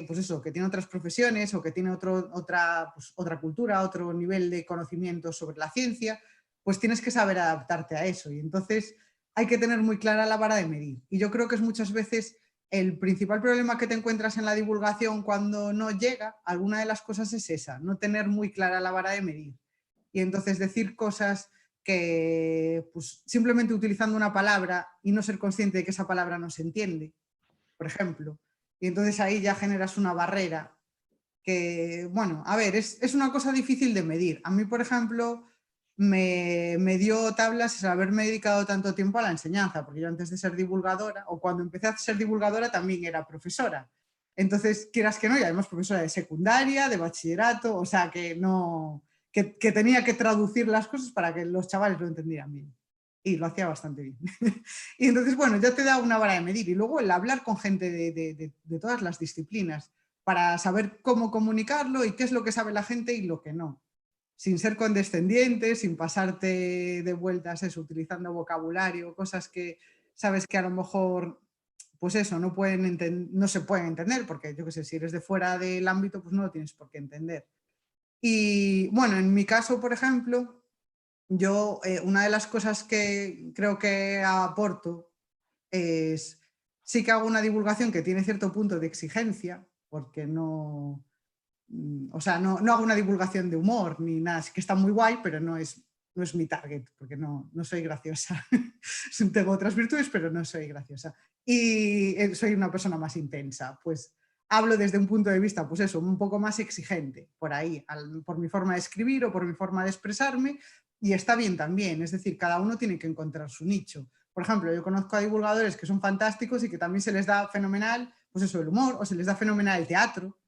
pues eso, que tiene otras profesiones o que tiene otra cultura, otro nivel de conocimiento sobre la ciencia, pues tienes que saber adaptarte a eso. Y entonces hay que tener muy clara la vara de medir. Y yo creo que es muchas veces el principal problema que te encuentras en la divulgación cuando no llega, alguna de las cosas es esa, no tener muy clara la vara de medir. Y entonces decir cosas que pues, simplemente utilizando una palabra y no ser consciente de que esa palabra no se entiende, por ejemplo. Y entonces ahí ya generas una barrera que, bueno, a ver, es una cosa difícil de medir. A mí, por ejemplo, me dio tablas el haberme dedicado tanto tiempo a la enseñanza, porque yo antes de ser divulgadora, o cuando empecé a ser divulgadora, también era profesora. Entonces, quieras que no, y además profesora de secundaria, de bachillerato, o sea, que no, que tenía que traducir las cosas para que los chavales lo entendieran bien. Y lo hacía bastante bien. Y entonces, bueno, ya te da una vara de medir. Y luego el hablar con gente de todas las disciplinas para saber cómo comunicarlo y qué es lo que sabe la gente y lo que no. Sin ser condescendiente, sin pasarte de vueltas, eso, utilizando vocabulario, cosas que sabes que a lo mejor, pues eso, no se pueden entender, porque yo qué sé, si eres de fuera del ámbito, pues no lo tienes por qué entender. Y bueno, en mi caso, por ejemplo, yo una de las cosas que creo que aporto es, sí que hago una divulgación que tiene cierto punto de exigencia, porque no, o sea, no hago una divulgación de humor ni nada, sí que está muy guay, pero no es mi target, porque no soy graciosa. Tengo otras virtudes, pero no soy graciosa. Y soy una persona más intensa, pues hablo desde un punto de vista, pues eso, un poco más exigente, por ahí, por mi forma de escribir o por mi forma de expresarme, y está bien también, es decir, cada uno tiene que encontrar su nicho. Por ejemplo, yo conozco a divulgadores que son fantásticos y que también se les da fenomenal, pues eso, el humor, o se les da fenomenal el teatro.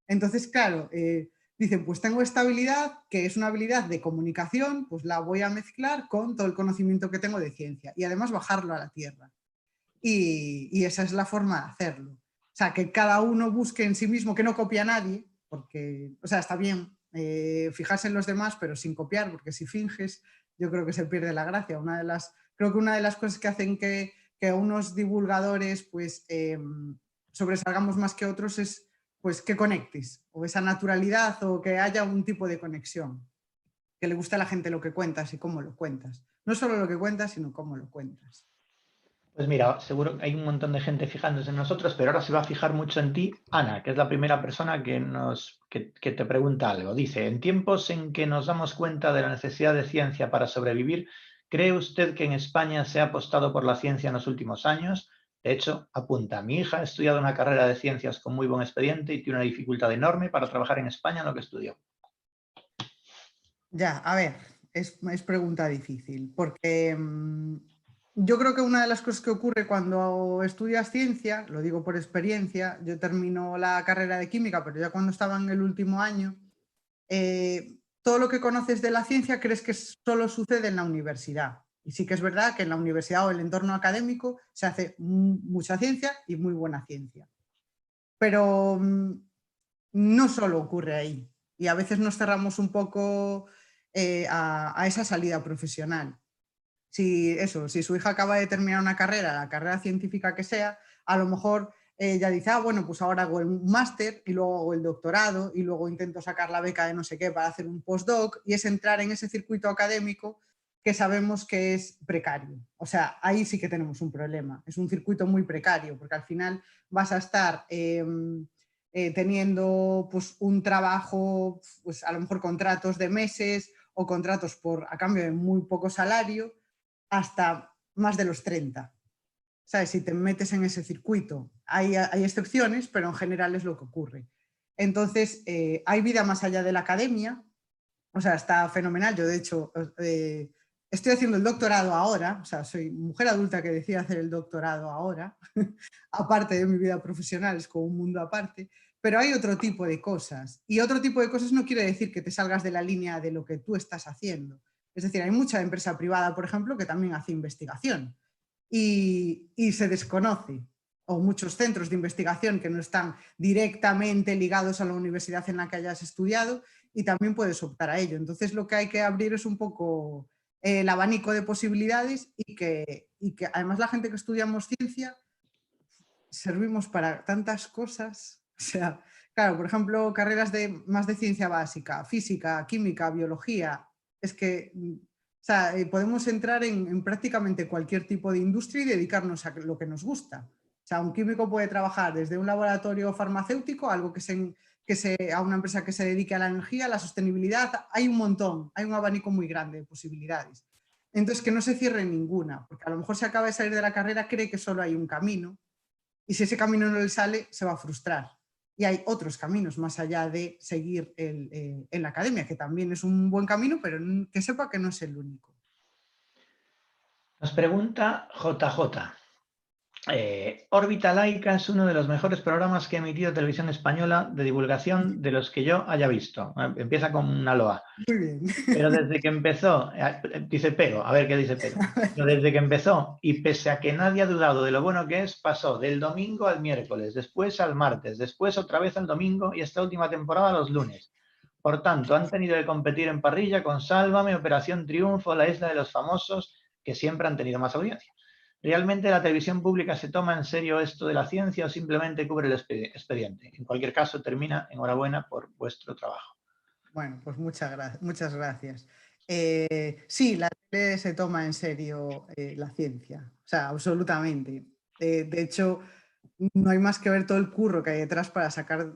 Entonces, claro, dicen, pues tengo esta habilidad, que es una habilidad de comunicación, pues la voy a mezclar con todo el conocimiento que tengo de ciencia y además bajarlo a la tierra. Y esa es la forma de hacerlo. O sea, que cada uno busque en sí mismo, que no copie a nadie, porque, o sea, está bien fijarse en los demás, pero sin copiar, porque si finges, yo creo que se pierde la gracia. Creo que una de las cosas que hacen que unos divulgadores pues sobresalgamos más que otros es pues que conectes, o esa naturalidad, o que haya un tipo de conexión, que le guste a la gente lo que cuentas y cómo lo cuentas. No solo lo que cuentas, sino cómo lo cuentas. Pues mira, seguro que hay un montón de gente fijándose en nosotros, pero ahora se va a fijar mucho en ti, Ana, que es la primera persona que te pregunta algo. Dice, en tiempos en que nos damos cuenta de la necesidad de ciencia para sobrevivir, ¿cree usted que en España se ha apostado por la ciencia en los últimos años? De hecho, apunta, mi hija ha estudiado una carrera de ciencias con muy buen expediente y tiene una dificultad enorme para trabajar en España en lo que estudió. Ya, a ver, es pregunta difícil, porque yo creo que una de las cosas que ocurre cuando estudias ciencia, lo digo por experiencia, yo termino la carrera de química, pero ya cuando estaba en el último año, todo lo que conoces de la ciencia crees que solo sucede en la universidad. Y sí que es verdad que en la universidad o el entorno académico se hace mucha ciencia y muy buena ciencia. Pero no solo ocurre ahí. Y a veces nos cerramos un poco a esa salida profesional. Si su hija acaba de terminar una carrera, la carrera científica que sea, a lo mejor ya dice, bueno, pues ahora hago el máster y luego hago el doctorado y luego intento sacar la beca de no sé qué para hacer un postdoc, y es entrar en ese circuito académico que sabemos que es precario. O sea, ahí sí que tenemos un problema. Es un circuito muy precario porque al final vas a estar teniendo pues, un trabajo, pues a lo mejor contratos de meses o contratos a cambio de muy poco salario, hasta más de los 30. ¿Sabes? Si te metes en ese circuito. Hay excepciones, pero en general es lo que ocurre. Entonces, hay vida más allá de la academia. O sea, está fenomenal. Yo, de hecho, estoy haciendo el doctorado ahora. O sea, soy mujer adulta que decide hacer el doctorado ahora. Aparte de mi vida profesional, es como un mundo aparte. Pero hay otro tipo de cosas. Y otro tipo de cosas no quiere decir que te salgas de la línea de lo que tú estás haciendo. Es decir, hay mucha empresa privada, por ejemplo, que también hace investigación y se desconoce, o muchos centros de investigación que no están directamente ligados a la universidad en la que hayas estudiado, y también puedes optar a ello. Entonces lo que hay que abrir es un poco el abanico de posibilidades y que además la gente que estudiamos ciencia servimos para tantas cosas. O sea, claro, por ejemplo, carreras más de ciencia básica, física, química, biología, es que podemos entrar en prácticamente cualquier tipo de industria y dedicarnos a lo que nos gusta. O sea, un químico puede trabajar desde un laboratorio farmacéutico, algo a una empresa que se dedique a la energía, a la sostenibilidad. Hay un montón, hay un abanico muy grande de posibilidades. Entonces, que no se cierre ninguna, porque a lo mejor se acaba de salir de la carrera, cree que solo hay un camino, y si ese camino no le sale, se va a frustrar. Y hay otros caminos más allá de seguir en la academia, que también es un buen camino, pero que sepa que no es el único. Nos pregunta JJ. Órbita Laica es uno de los mejores programas que ha emitido Televisión Española de divulgación de los que yo haya visto. Empieza con una loa. Muy bien. Pero desde que empezó, dice pero, a ver qué dice pero. Pero desde que empezó, y pese a que nadie ha dudado de lo bueno que es, pasó del domingo al miércoles, después al martes, después otra vez al domingo y esta última temporada los lunes. Por tanto, han tenido que competir en parrilla con Sálvame, Operación Triunfo, La Isla de los Famosos, que siempre han tenido más audiencia. ¿Realmente la televisión pública se toma en serio esto de la ciencia o simplemente cubre el expediente? En cualquier caso, termina, enhorabuena por vuestro trabajo. Bueno, pues muchas gracias. Sí, la tele se toma en serio la ciencia, o sea, absolutamente. De hecho, no hay más que ver todo el curro que hay detrás para sacar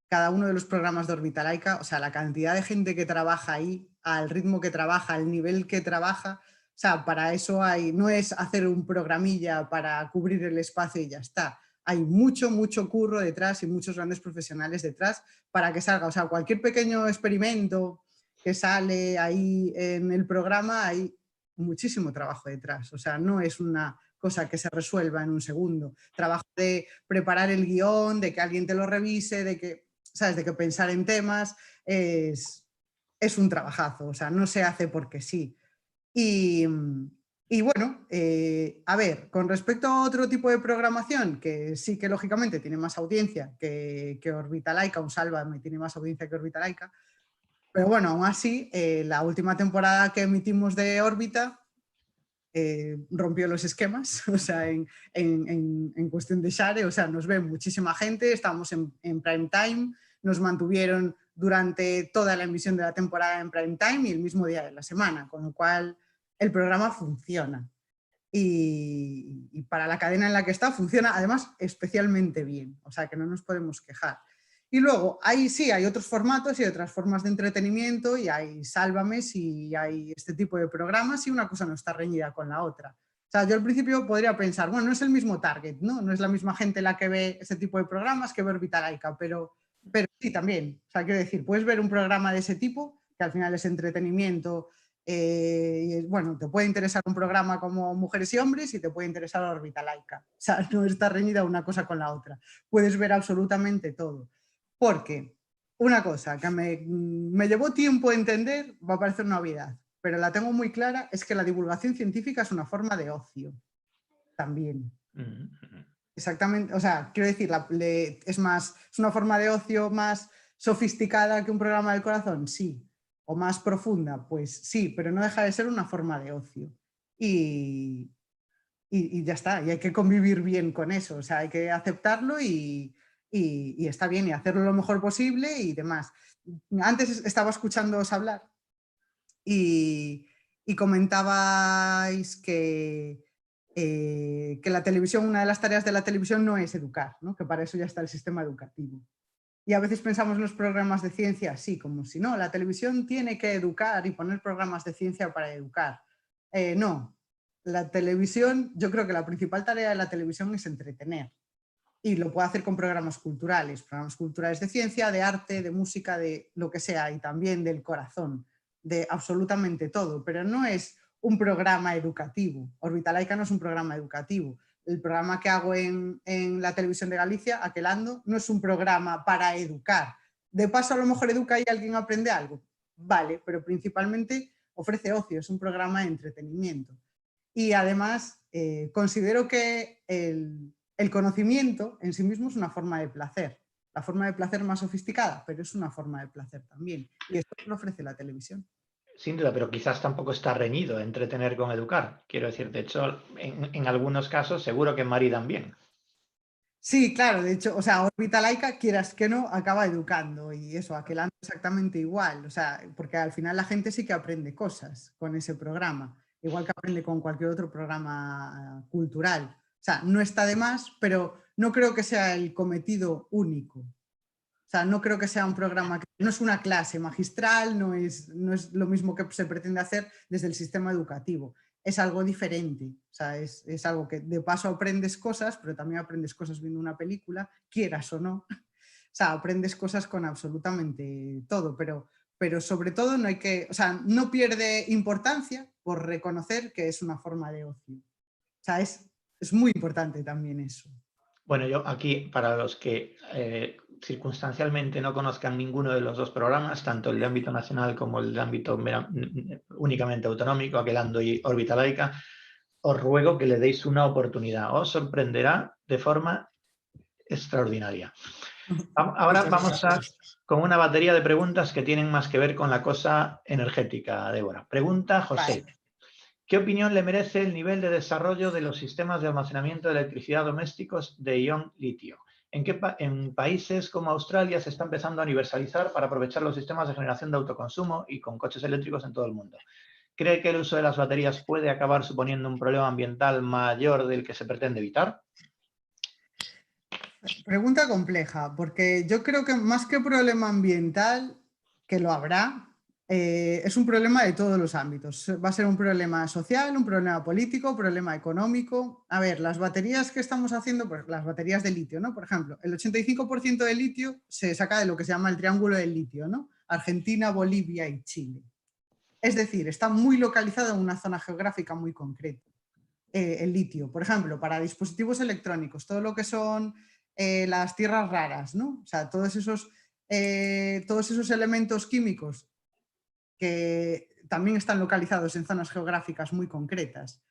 cada uno de los programas de Órbita Laica. O sea, la cantidad de gente que trabaja ahí, al ritmo que trabaja, al nivel que trabaja. O sea, para eso no es hacer un programilla para cubrir el espacio y ya está. Hay mucho curro detrás y muchos grandes profesionales detrás para que salga. O sea, cualquier pequeño experimento que sale ahí en el programa, hay muchísimo trabajo detrás. O sea, no es una cosa que se resuelva en un segundo. Trabajo de preparar el guión, de que alguien te lo revise, de que, ¿sabes?, de que pensar en temas es un trabajazo. O sea, no se hace porque sí. Y bueno, a ver, con respecto a otro tipo de programación, que sí que lógicamente tiene más audiencia que Órbita Laica, un Sálvame tiene más audiencia que Órbita Laica, pero bueno, aún así, la última temporada que emitimos de Órbita rompió los esquemas, o sea, en cuestión de share, o sea, nos ve muchísima gente, estamos en prime time, nos mantuvieron durante toda la emisión de la temporada en prime time y el mismo día de la semana, con lo cual el programa funciona. Y para la cadena en la que está funciona además especialmente bien, o sea que no nos podemos quejar. Y luego, ahí sí, hay otros formatos y otras formas de entretenimiento y hay Sálvames y hay este tipo de programas y una cosa no está reñida con la otra. O sea, yo al principio podría pensar, bueno, no es el mismo target, ¿no? No es la misma gente la que ve ese tipo de programas que ve Órbita Laica, pero sí también. O sea, quiero decir, puedes ver un programa de ese tipo, que al final es entretenimiento Y, bueno, te puede interesar un programa como Mujeres y Hombres y te puede interesar Órbita Laica. O sea, no está reñida una cosa con la otra. Puedes ver absolutamente todo. Porque una cosa que me llevó tiempo entender, va a parecer una obviedad, pero la tengo muy clara, es que la divulgación científica es una forma de ocio también. Exactamente, o sea, quiero decir, es una forma de ocio más sofisticada que un programa del corazón, sí, o más profunda, pues sí, pero no deja de ser una forma de ocio. Y ya está, y hay que convivir bien con eso, o sea, hay que aceptarlo y está bien, y hacerlo lo mejor posible y demás. Antes estaba escuchándoos hablar y comentabais que la televisión, una de las tareas de la televisión no es educar, ¿no? Que para eso ya está el sistema educativo. Y a veces pensamos en los programas de ciencia así, como si no, la televisión tiene que educar y poner programas de ciencia para educar. No, la televisión, yo creo que la principal tarea de la televisión es entretener. Y lo puede hacer con programas culturales de ciencia, de arte, de música, de lo que sea, y también del corazón, de absolutamente todo, pero no es un programa educativo. Órbita Laica no es un programa educativo. El programa que hago en la televisión de Galicia, Aquelando, no es un programa para educar. De paso, a lo mejor educa y alguien aprende algo. Vale, pero principalmente ofrece ocio, es un programa de entretenimiento. Y además, considero que el conocimiento en sí mismo es una forma de placer. La forma de placer más sofisticada, pero es una forma de placer también. Y esto lo ofrece la televisión. Sin duda, pero quizás tampoco está reñido entretener con educar. Quiero decir, de hecho, en algunos casos seguro que maridan bien. Sí, claro, de hecho, o sea, Órbita Laica, quieras que no, acaba educando y eso, Aquelando exactamente igual, o sea, porque al final la gente sí que aprende cosas con ese programa, igual que aprende con cualquier otro programa cultural. O sea, no está de más, pero no creo que sea el cometido único. O sea, no creo que sea un programa, no es una clase magistral, no es lo mismo que se pretende hacer desde el sistema educativo. Es algo diferente, o sea, es algo que de paso aprendes cosas, pero también aprendes cosas viendo una película, quieras o no. O sea, aprendes cosas con absolutamente todo, pero sobre todo no hay que, o sea, no pierde importancia por reconocer que es una forma de ocio. O sea, es muy importante también eso. Bueno, yo aquí, para los que circunstancialmente no conozcan ninguno de los dos programas, tanto el de ámbito nacional como el de ámbito únicamente autonómico, Aquelando y Órbita Laica, os ruego que le deis una oportunidad. Os sorprenderá de forma extraordinaria. Ahora vamos con una batería de preguntas que tienen más que ver con la cosa energética, Débora. Pregunta José. Vale. ¿Qué opinión le merece el nivel de desarrollo de los sistemas de almacenamiento de electricidad domésticos de ion litio? En países como Australia se está empezando a universalizar para aprovechar los sistemas de generación de autoconsumo y con coches eléctricos en todo el mundo. ¿Cree que el uso de las baterías puede acabar suponiendo un problema ambiental mayor del que se pretende evitar? Pregunta compleja, porque yo creo que más que problema ambiental, que lo habrá, es un problema de todos los ámbitos. Va a ser un problema social, un problema político, un problema económico. A ver, las baterías que estamos haciendo, pues las baterías de litio, ¿no? Por ejemplo, el 85% del litio se saca de lo que se llama el triángulo del litio, ¿no? Argentina, Bolivia y Chile. Es decir, está muy localizado en una zona geográfica muy concreta. El litio, por ejemplo, para dispositivos electrónicos, todo lo que son las tierras raras, ¿no? O sea, todos esos elementos químicos que también están localizados en zonas geográficas muy concretas.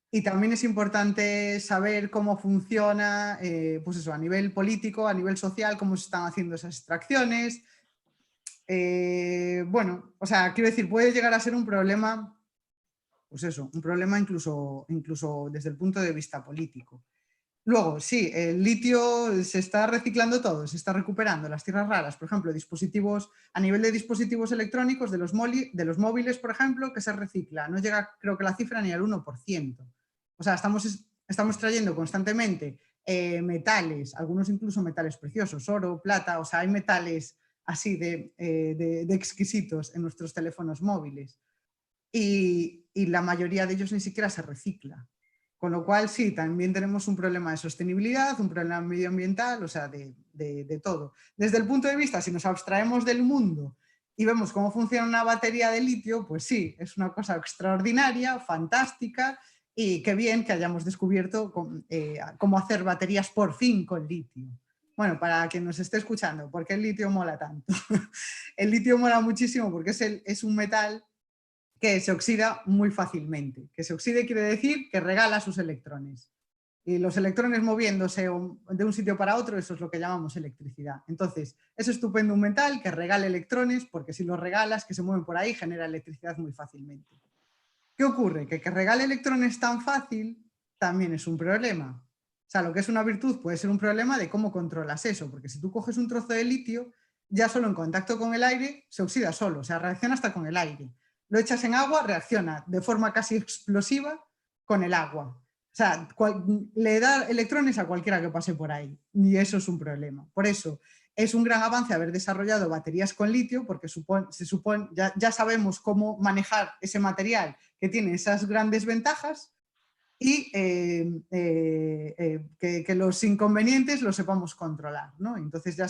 Y también es importante saber cómo funciona, pues eso, a nivel político, a nivel social, cómo se están haciendo esas extracciones. Bueno, o sea, quiero decir, puede llegar a ser un problema, pues eso, un problema incluso desde el punto de vista político. Luego, sí, el litio se está reciclando todo, se está recuperando las tierras raras, por ejemplo, a nivel de dispositivos electrónicos, de los móviles, por ejemplo, que se recicla. No llega, creo que la cifra ni al 1%. O sea, estamos trayendo constantemente metales, algunos incluso metales preciosos, oro, plata, o sea, hay metales así de exquisitos en nuestros teléfonos móviles. Y la mayoría de ellos ni siquiera se recicla. Con lo cual, sí, también tenemos un problema de sostenibilidad, un problema medioambiental, o sea, de todo. Desde el punto de vista, si nos abstraemos del mundo y vemos cómo funciona una batería de litio, pues sí, es una cosa extraordinaria, fantástica, y qué bien que hayamos descubierto cómo hacer baterías por fin con litio. Bueno, para quien nos esté escuchando, ¿por qué el litio mola tanto? El litio mola muchísimo porque es un metal que se oxida muy fácilmente. Que se oxide quiere decir que regala sus electrones. Y los electrones moviéndose de un sitio para otro, eso es lo que llamamos electricidad. Entonces, es estupendo un metal que regale electrones, porque si los regalas, que se mueven por ahí, genera electricidad muy fácilmente. ¿Qué ocurre? Que regale electrones tan fácil también es un problema. O sea, lo que es una virtud puede ser un problema de cómo controlas eso, porque si tú coges un trozo de litio, ya solo en contacto con el aire se oxida solo, o sea, reacciona hasta con el aire. Lo echas en agua, reacciona de forma casi explosiva con el agua. O sea, le da electrones a cualquiera que pase por ahí, y eso es un problema. Por eso es un gran avance haber desarrollado baterías con litio, porque ya sabemos cómo manejar ese material que tiene esas grandes ventajas y que los inconvenientes los sepamos controlar, ¿no? Entonces ya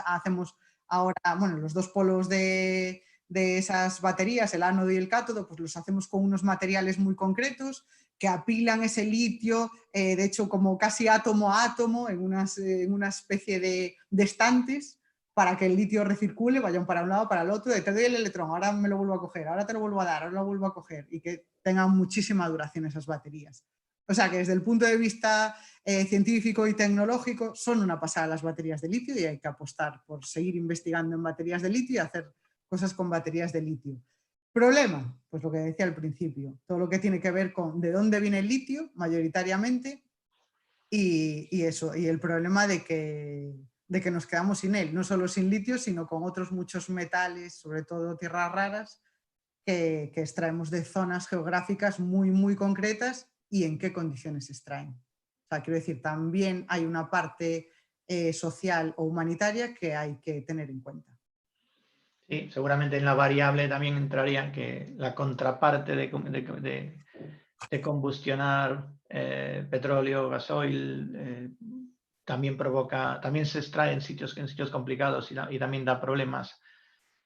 hacemos ahora, bueno, los dos polos de esas baterías, el ánodo y el cátodo, pues los hacemos con unos materiales muy concretos que apilan ese litio, de hecho como casi átomo a átomo, en una especie de estantes, para que el litio recircule, vayan para un lado, para el otro, te doy el electrón, ahora me lo vuelvo a coger, ahora te lo vuelvo a dar, ahora lo vuelvo a coger, y que tengan muchísima duración esas baterías. O sea que desde el punto de vista científico y tecnológico son una pasada las baterías de litio y hay que apostar por seguir investigando en baterías de litio y hacer cosas con baterías de litio. ¿Problema? Pues lo que decía al principio, todo lo que tiene que ver con de dónde viene el litio mayoritariamente y eso, y el problema de que nos quedamos sin él, no solo sin litio, sino con otros muchos metales, sobre todo tierras raras, que extraemos de zonas geográficas muy, muy concretas y en qué condiciones se extraen. O sea, quiero decir, también hay una parte social o humanitaria que hay que tener en cuenta. Sí, seguramente en la variable también entraría que la contraparte de combustionar petróleo, gasoil, también se extrae en sitios complicados y también da problemas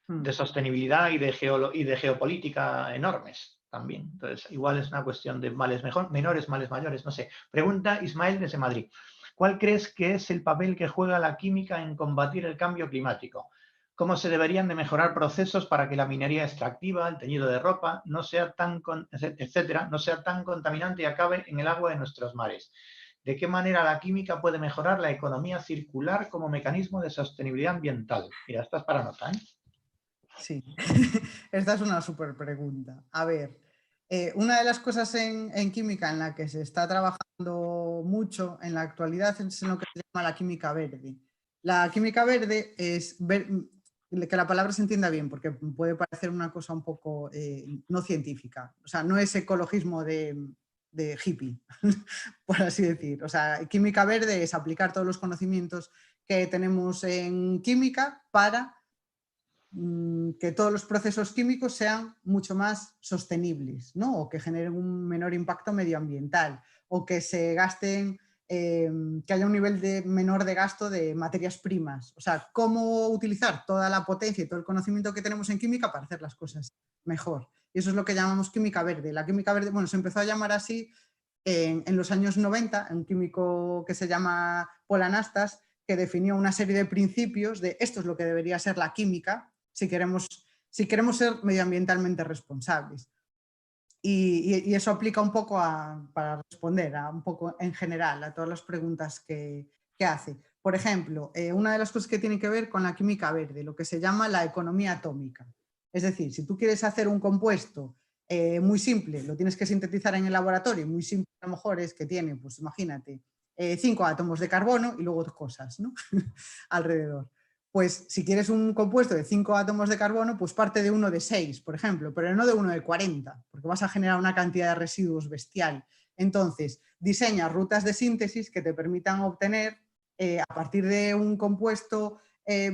de sostenibilidad y de geopolítica enormes también. Entonces, igual es una cuestión de males menores, males mayores, no sé. Pregunta Ismael desde Madrid. ¿Cuál crees que es el papel que juega la química en combatir el cambio climático? ¿Cómo se deberían de mejorar procesos para que la minería extractiva, el teñido de ropa, no sea tan contaminante y acabe en el agua de nuestros mares? ¿De qué manera la química puede mejorar la economía circular como mecanismo de sostenibilidad ambiental? Mira, esta es para nota, ¿eh? Sí, esta es una súper pregunta. A ver, una de las cosas en química en la que se está trabajando mucho en la actualidad es en lo que se llama la química verde. La química verde es, que la palabra se entienda bien, porque puede parecer una cosa un poco no científica. O sea, no es ecologismo de hippie, por así decir. O sea, química verde es aplicar todos los conocimientos que tenemos en química para que todos los procesos químicos sean mucho más sostenibles, ¿no? O que generen un menor impacto medioambiental, o que se gasten, que haya un nivel menor de gasto de materias primas. O sea, cómo utilizar toda la potencia y todo el conocimiento que tenemos en química para hacer las cosas mejor. Y eso es lo que llamamos química verde. La química verde, bueno, se empezó a llamar así en los años 90, un químico que se llama Paul Anastas, que definió una serie de principios de esto es lo que debería ser la química si queremos ser medioambientalmente responsables. Y eso aplica un poco para responder un poco en general a todas las preguntas que hace. Por ejemplo, una de las cosas que tiene que ver con la química verde, lo que se llama la economía atómica. Es decir, si tú quieres hacer un compuesto muy simple, lo tienes que sintetizar en el laboratorio, muy simple a lo mejor es que tiene, pues imagínate, 5 átomos de carbono y luego otras cosas, ¿no? alrededor. Pues si quieres un compuesto de 5 átomos de carbono, pues parte de uno de 6, por ejemplo, pero no de uno de 40, porque vas a generar una cantidad de residuos bestial. Entonces, diseña rutas de síntesis que te permitan obtener, a partir de un compuesto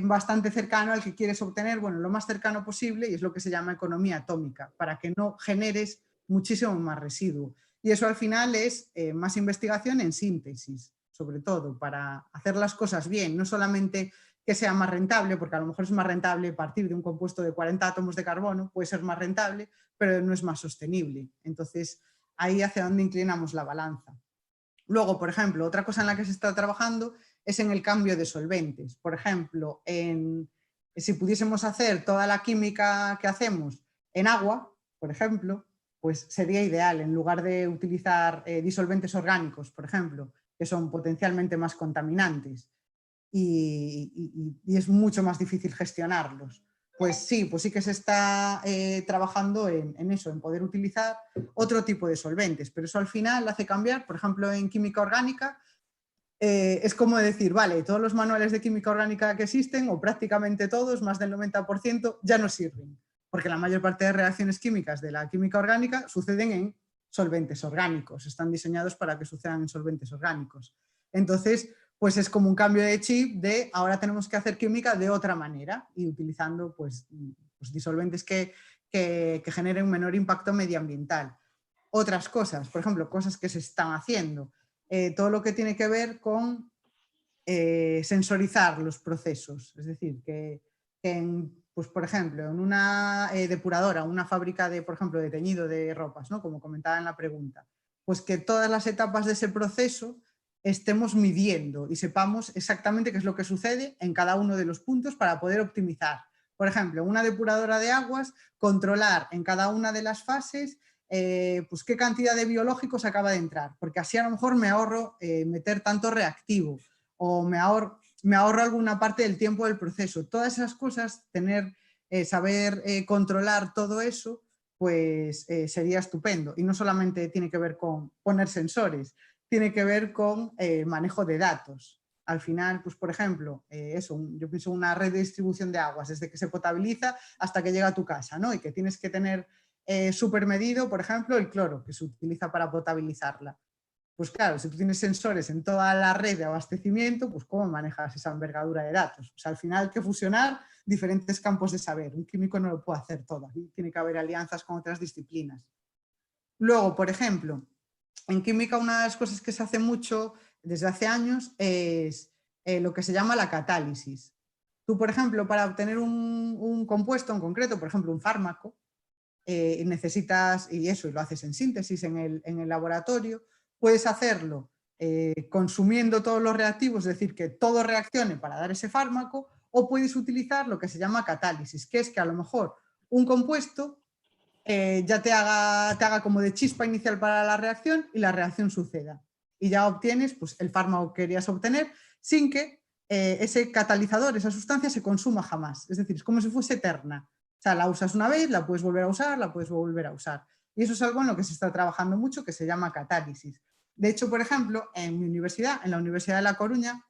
bastante cercano al que quieres obtener, bueno, lo más cercano posible, y es lo que se llama economía atómica, para que no generes muchísimo más residuo. Y eso al final es más investigación en síntesis, sobre todo, para hacer las cosas bien, no solamente que sea más rentable, porque a lo mejor es más rentable partir de un compuesto de 40 átomos de carbono, puede ser más rentable, pero no es más sostenible. Entonces, ahí hacia dónde inclinamos la balanza. Luego, por ejemplo, otra cosa en la que se está trabajando es en el cambio de solventes. Por ejemplo, si pudiésemos hacer toda la química que hacemos en agua, por ejemplo, pues sería ideal, en lugar de utilizar disolventes orgánicos, por ejemplo, que son potencialmente más contaminantes y es mucho más difícil gestionarlos. Pues sí que se está trabajando en eso, en poder utilizar otro tipo de solventes, pero eso al final hace cambiar, por ejemplo, en química orgánica, es como decir, vale, todos los manuales de química orgánica que existen, o prácticamente todos, más del 90%, ya no sirven, porque la mayor parte de reacciones químicas de la química orgánica suceden en solventes orgánicos, están diseñados para que sucedan en solventes orgánicos. Entonces, pues es como un cambio de chip de ahora tenemos que hacer química de otra manera y utilizando pues disolventes que generen un menor impacto medioambiental. Otras cosas, por ejemplo, cosas que se están haciendo, todo lo que tiene que ver con sensorizar los procesos, es decir, pues, por ejemplo, en una depuradora, una fábrica de, por ejemplo, de teñido de ropas, ¿no? Como comentaba en la pregunta, pues que todas las etapas de ese proceso estemos midiendo y sepamos exactamente qué es lo que sucede en cada uno de los puntos para poder optimizar. Por ejemplo, una depuradora de aguas, controlar en cada una de las fases pues qué cantidad de biológicos acaba de entrar, porque así a lo mejor me ahorro meter tanto reactivo o me ahorro alguna parte del tiempo del proceso. Todas esas cosas, saber controlar todo eso, pues sería estupendo. Y no solamente tiene que ver con poner sensores, tiene que ver con manejo de datos. Al final, pues por ejemplo, yo pienso una red de distribución de aguas, desde que se potabiliza hasta que llega a tu casa, ¿no? Y que tienes que tener súper medido, por ejemplo, el cloro que se utiliza para potabilizarla. Pues claro, si tú tienes sensores en toda la red de abastecimiento, pues ¿cómo manejas esa envergadura de datos? O sea, al final hay que fusionar diferentes campos de saber. Un químico no lo puede hacer todo. Tiene que haber alianzas con otras disciplinas. Luego, por ejemplo, en química una de las cosas que se hace mucho desde hace años es lo que se llama la catálisis. Tú, por ejemplo, para obtener un compuesto en concreto, por ejemplo, un fármaco, necesitas, y lo haces en síntesis en el laboratorio, puedes hacerlo consumiendo todos los reactivos, es decir, que todo reaccione para dar ese fármaco, o puedes utilizar lo que se llama catálisis, que es que a lo mejor un compuesto ya te haga como de chispa inicial para la reacción y la reacción suceda. Y ya obtienes pues, el fármaco que querías obtener sin que ese catalizador, esa sustancia se consuma jamás. Es decir, es como si fuese eterna. O sea, la usas una vez, la puedes volver a usar, la puedes volver a usar. Y eso es algo en lo que se está trabajando mucho, que se llama catálisis. De hecho, por ejemplo, en mi universidad, en la Universidad de La Coruña,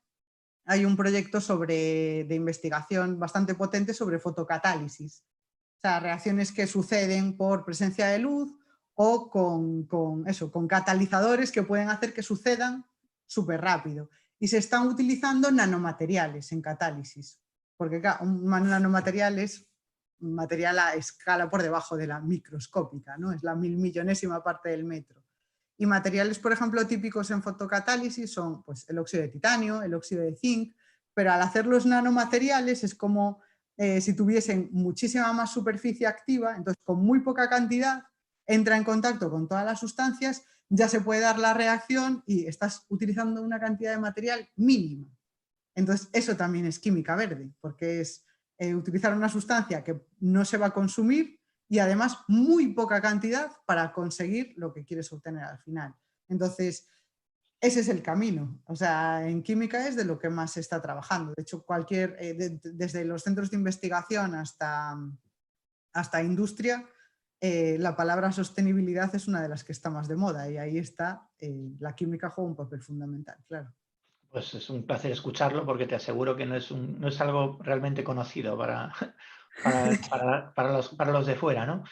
hay un proyecto de investigación bastante potente sobre fotocatálisis. O sea, reacciones que suceden por presencia de luz o con catalizadores que pueden hacer que sucedan súper rápido. Y se están utilizando nanomateriales en catálisis, porque claro, un nanomaterial es un material a escala por debajo de la microscópica, ¿no? Es la 1000.000.000ª parte del metro. Y materiales, por ejemplo, típicos en fotocatálisis son pues, el óxido de titanio, el óxido de zinc, pero al hacer los nanomateriales es como si tuviesen muchísima más superficie activa, entonces con muy poca cantidad entra en contacto con todas las sustancias, ya se puede dar la reacción y estás utilizando una cantidad de material mínima. Entonces eso también es química verde, porque es utilizar una sustancia que no se va a consumir y además muy poca cantidad para conseguir lo que quieres obtener al final. Entonces, ese es el camino. O sea, en química es de lo que más se está trabajando. De hecho, desde los centros de investigación hasta industria, la palabra sostenibilidad es una de las que está más de moda y ahí está, la química juega un papel fundamental, claro. Pues es un placer escucharlo porque te aseguro que no es algo realmente conocido para los de fuera, ¿no?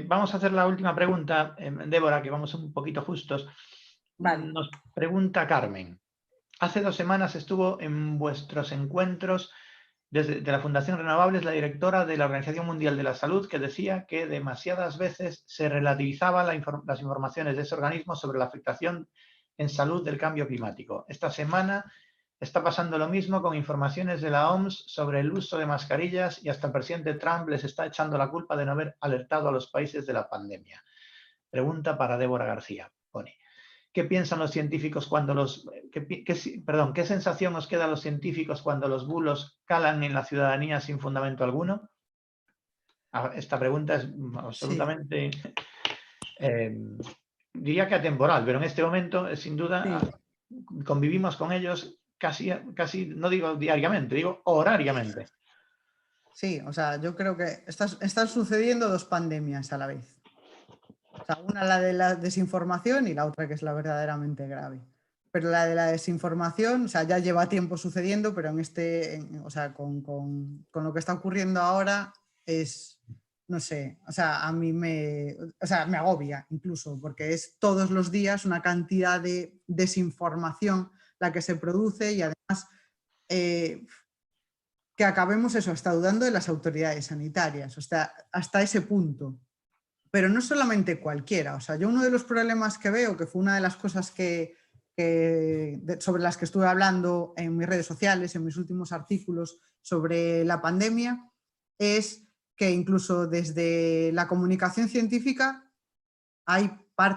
Vamos a hacer la última pregunta, Débora, que vamos un poquito justos. Vale. Nos pregunta Carmen. Hace 2 semanas estuvo en vuestros encuentros de la Fundación Renovables la directora de la Organización Mundial de la Salud, que decía que demasiadas veces se relativizaban las informaciones de ese organismo sobre la afectación en salud del cambio climático. Esta semana Está pasando lo mismo con informaciones de la OMS sobre el uso de mascarillas y hasta el presidente Trump les está echando la culpa de no haber alertado a los países de la pandemia. Pregunta para Débora García. Pone, ¿qué piensan los científicos cuando qué sensación os queda a los científicos cuando los bulos calan en la ciudadanía sin fundamento alguno? Esta pregunta es absolutamente, diría que atemporal, pero en este momento, sin duda, convivimos con ellos casi, no digo diariamente, digo horariamente. Sí, o sea, yo creo que están sucediendo dos pandemias a la vez. O sea, una la de la desinformación y la otra que es la verdaderamente grave. Pero la de la desinformación, o sea, ya lleva tiempo sucediendo, pero o sea, con lo que está ocurriendo ahora es, no sé, o sea, a mí me agobia incluso, porque es todos los días una cantidad de desinformación la que se produce y además que acabemos eso, hasta dudando de las autoridades sanitarias, o sea, hasta ese punto. Pero no solamente cualquiera, o sea, yo uno de los problemas que veo, que fue una de las cosas sobre las que estuve hablando en mis redes sociales, en mis últimos artículos sobre la pandemia, es que incluso desde la comunicación científica hay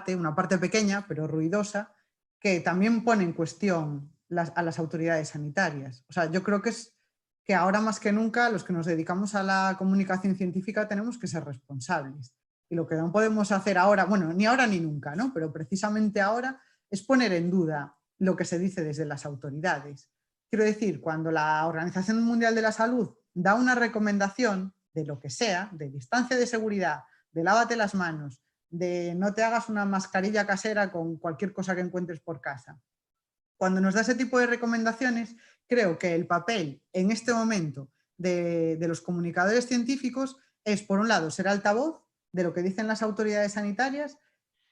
una parte pequeña, pero ruidosa, que también pone en cuestión a las autoridades sanitarias. O sea, yo creo que ahora más que nunca los que nos dedicamos a la comunicación científica tenemos que ser responsables. Y lo que no podemos hacer ahora, bueno, ni ahora ni nunca, ¿no? Pero precisamente ahora es poner en duda lo que se dice desde las autoridades. Quiero decir, cuando la Organización Mundial de la Salud da una recomendación de lo que sea, de distancia de seguridad, de lávate las manos, de no te hagas una mascarilla casera con cualquier cosa que encuentres por casa. Cuando nos da ese tipo de recomendaciones, creo que el papel en este momento de los comunicadores científicos es, por un lado, ser altavoz de lo que dicen las autoridades sanitarias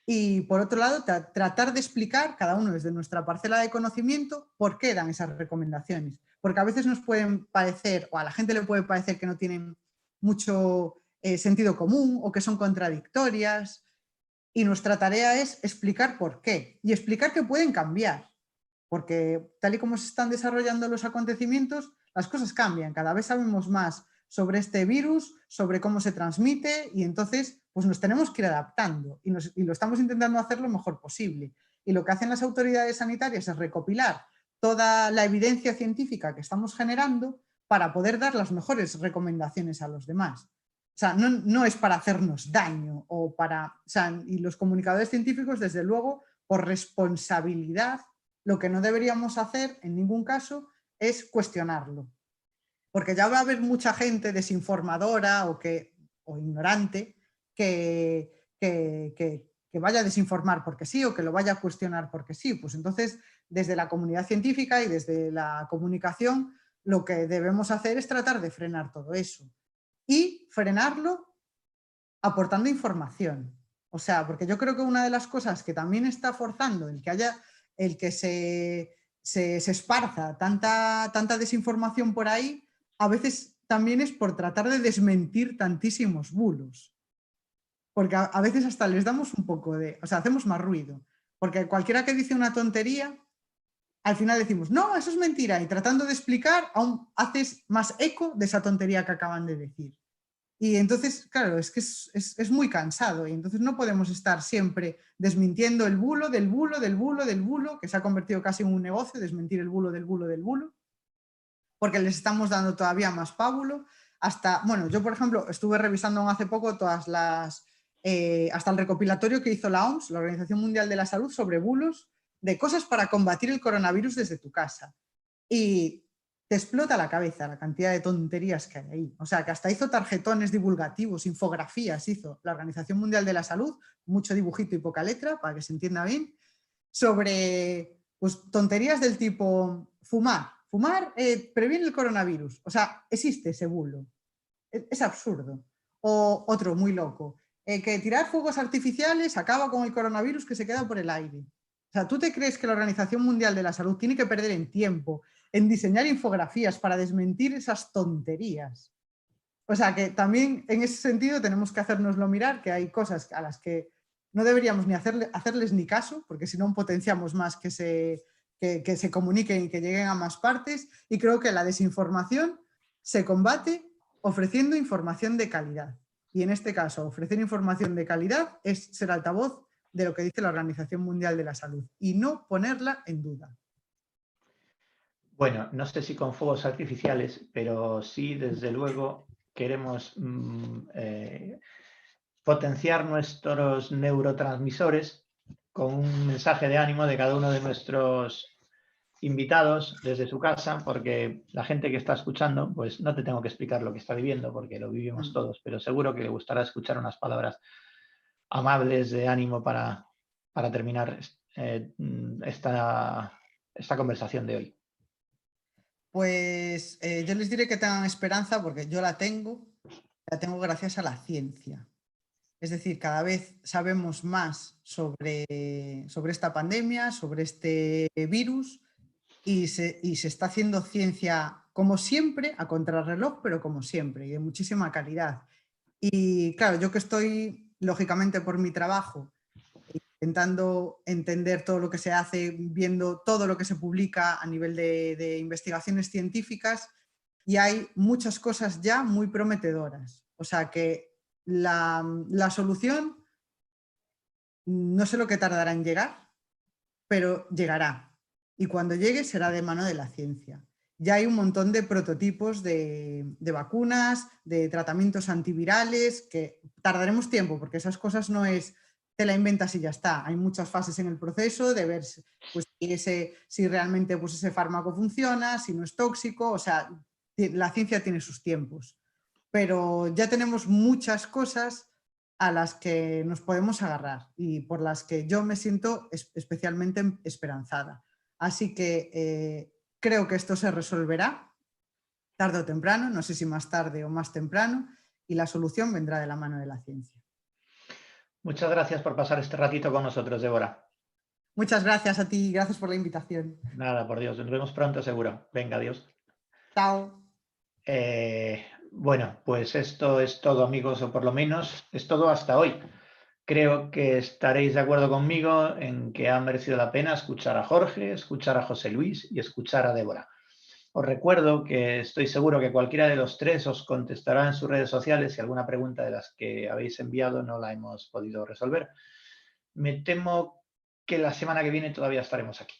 y, por otro lado, tratar de explicar, cada uno desde nuestra parcela de conocimiento, por qué dan esas recomendaciones. Porque a veces nos pueden parecer, o a la gente le puede parecer que no tienen mucho sentido común o que son contradictorias, y nuestra tarea es explicar por qué y explicar que pueden cambiar. Porque tal y como se están desarrollando los acontecimientos, las cosas cambian, cada vez sabemos más sobre este virus, sobre cómo se transmite y entonces pues nos tenemos que ir adaptando y lo estamos intentando hacer lo mejor posible. Y lo que hacen las autoridades sanitarias es recopilar toda la evidencia científica que estamos generando para poder dar las mejores recomendaciones a los demás. O sea, no es para hacernos daño y los comunicadores científicos, desde luego, por responsabilidad, lo que no deberíamos hacer en ningún caso es cuestionarlo. Porque ya va a haber mucha gente desinformadora o ignorante que vaya a desinformar porque sí o que lo vaya a cuestionar porque sí. Pues entonces, desde la comunidad científica y desde la comunicación, lo que debemos hacer es tratar de frenar todo eso. Y frenarlo aportando información. O sea, porque yo creo que una de las cosas que también está forzando el que se esparza tanta desinformación por ahí, a veces también es por tratar de desmentir tantísimos bulos. Porque a veces hasta les damos un poco hacemos más ruido. Porque cualquiera que dice una tontería, al final decimos, no, eso es mentira. Y tratando de explicar, aún haces más eco de esa tontería que acaban de decir. Y entonces, claro, es que es muy cansado y entonces no podemos estar siempre desmintiendo el bulo, del bulo, del bulo, del bulo, que se ha convertido casi en un negocio, desmentir el bulo, del bulo, del bulo, porque les estamos dando todavía más pábulo. Yo, por ejemplo, estuve revisando hace poco hasta el recopilatorio que hizo la OMS, la Organización Mundial de la Salud, sobre bulos de cosas para combatir el coronavirus desde tu casa. Y te explota la cabeza la cantidad de tonterías que hay ahí. O sea, que hasta hizo tarjetones divulgativos, infografías hizo la Organización Mundial de la Salud, mucho dibujito y poca letra, para que se entienda bien, sobre pues, tonterías del tipo fumar. Fumar previene el coronavirus. O sea, existe ese bulo. Es absurdo. O otro muy loco, que tirar fuegos artificiales acaba con el coronavirus que se queda por el aire. O sea, ¿tú te crees que la Organización Mundial de la Salud tiene que perder en tiempo en diseñar infografías para desmentir esas tonterías? O sea, que también en ese sentido tenemos que hacérnoslo mirar, que hay cosas a las que no deberíamos ni hacerles ni caso, porque si no potenciamos más que que se comuniquen y que lleguen a más partes, y creo que la desinformación se combate ofreciendo información de calidad. Y en este caso, ofrecer información de calidad es ser altavoz de lo que dice la Organización Mundial de la Salud y no ponerla en duda. Bueno, no sé si con fuegos artificiales, pero sí, desde luego, queremos potenciar nuestros neurotransmisores con un mensaje de ánimo de cada uno de nuestros invitados desde su casa, porque la gente que está escuchando, pues no te tengo que explicar lo que está viviendo, porque lo vivimos todos, pero seguro que le gustará escuchar unas palabras amables de ánimo para terminar esta conversación de hoy. Pues yo les diré que tengan esperanza porque yo la tengo gracias a la ciencia. Es decir, cada vez sabemos más sobre esta pandemia, sobre este virus, y se está haciendo ciencia como siempre, a contrarreloj, pero como siempre, y de muchísima calidad. Y claro, yo que estoy, lógicamente por mi trabajo, intentando entender todo lo que se hace, viendo todo lo que se publica a nivel de investigaciones científicas, y hay muchas cosas ya muy prometedoras. O sea que la solución no sé lo que tardará en llegar, pero llegará. Y cuando llegue será de mano de la ciencia. Ya hay un montón de prototipos de vacunas, de tratamientos antivirales, que tardaremos tiempo, porque esas cosas no es te la inventas y ya está. Hay muchas fases en el proceso de ver pues, si realmente pues, ese fármaco funciona, si no es tóxico. O sea, la ciencia tiene sus tiempos. Pero ya tenemos muchas cosas a las que nos podemos agarrar y por las que yo me siento especialmente esperanzada. Así que creo que esto se resolverá tarde o temprano, no sé si más tarde o más temprano, y la solución vendrá de la mano de la ciencia. Muchas gracias por pasar este ratito con nosotros, Débora. Muchas gracias a ti, gracias por la invitación. Nada, por Dios, nos vemos pronto seguro. Venga, adiós. Chao. Bueno, pues esto es todo, amigos, o por lo menos es todo hasta hoy. Creo que estaréis de acuerdo conmigo en que ha merecido la pena escuchar a Jorge, escuchar a José Luis y escuchar a Débora. Os recuerdo que estoy seguro que cualquiera de los tres os contestará en sus redes sociales si alguna pregunta de las que habéis enviado no la hemos podido resolver. Me temo que la semana que viene todavía estaremos aquí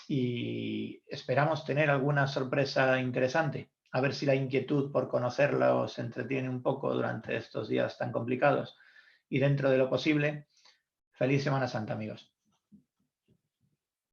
y esperamos tener alguna sorpresa interesante. A ver si la inquietud por conocerla os entretiene un poco durante estos días tan complicados. Y dentro de lo posible, feliz Semana Santa, amigos.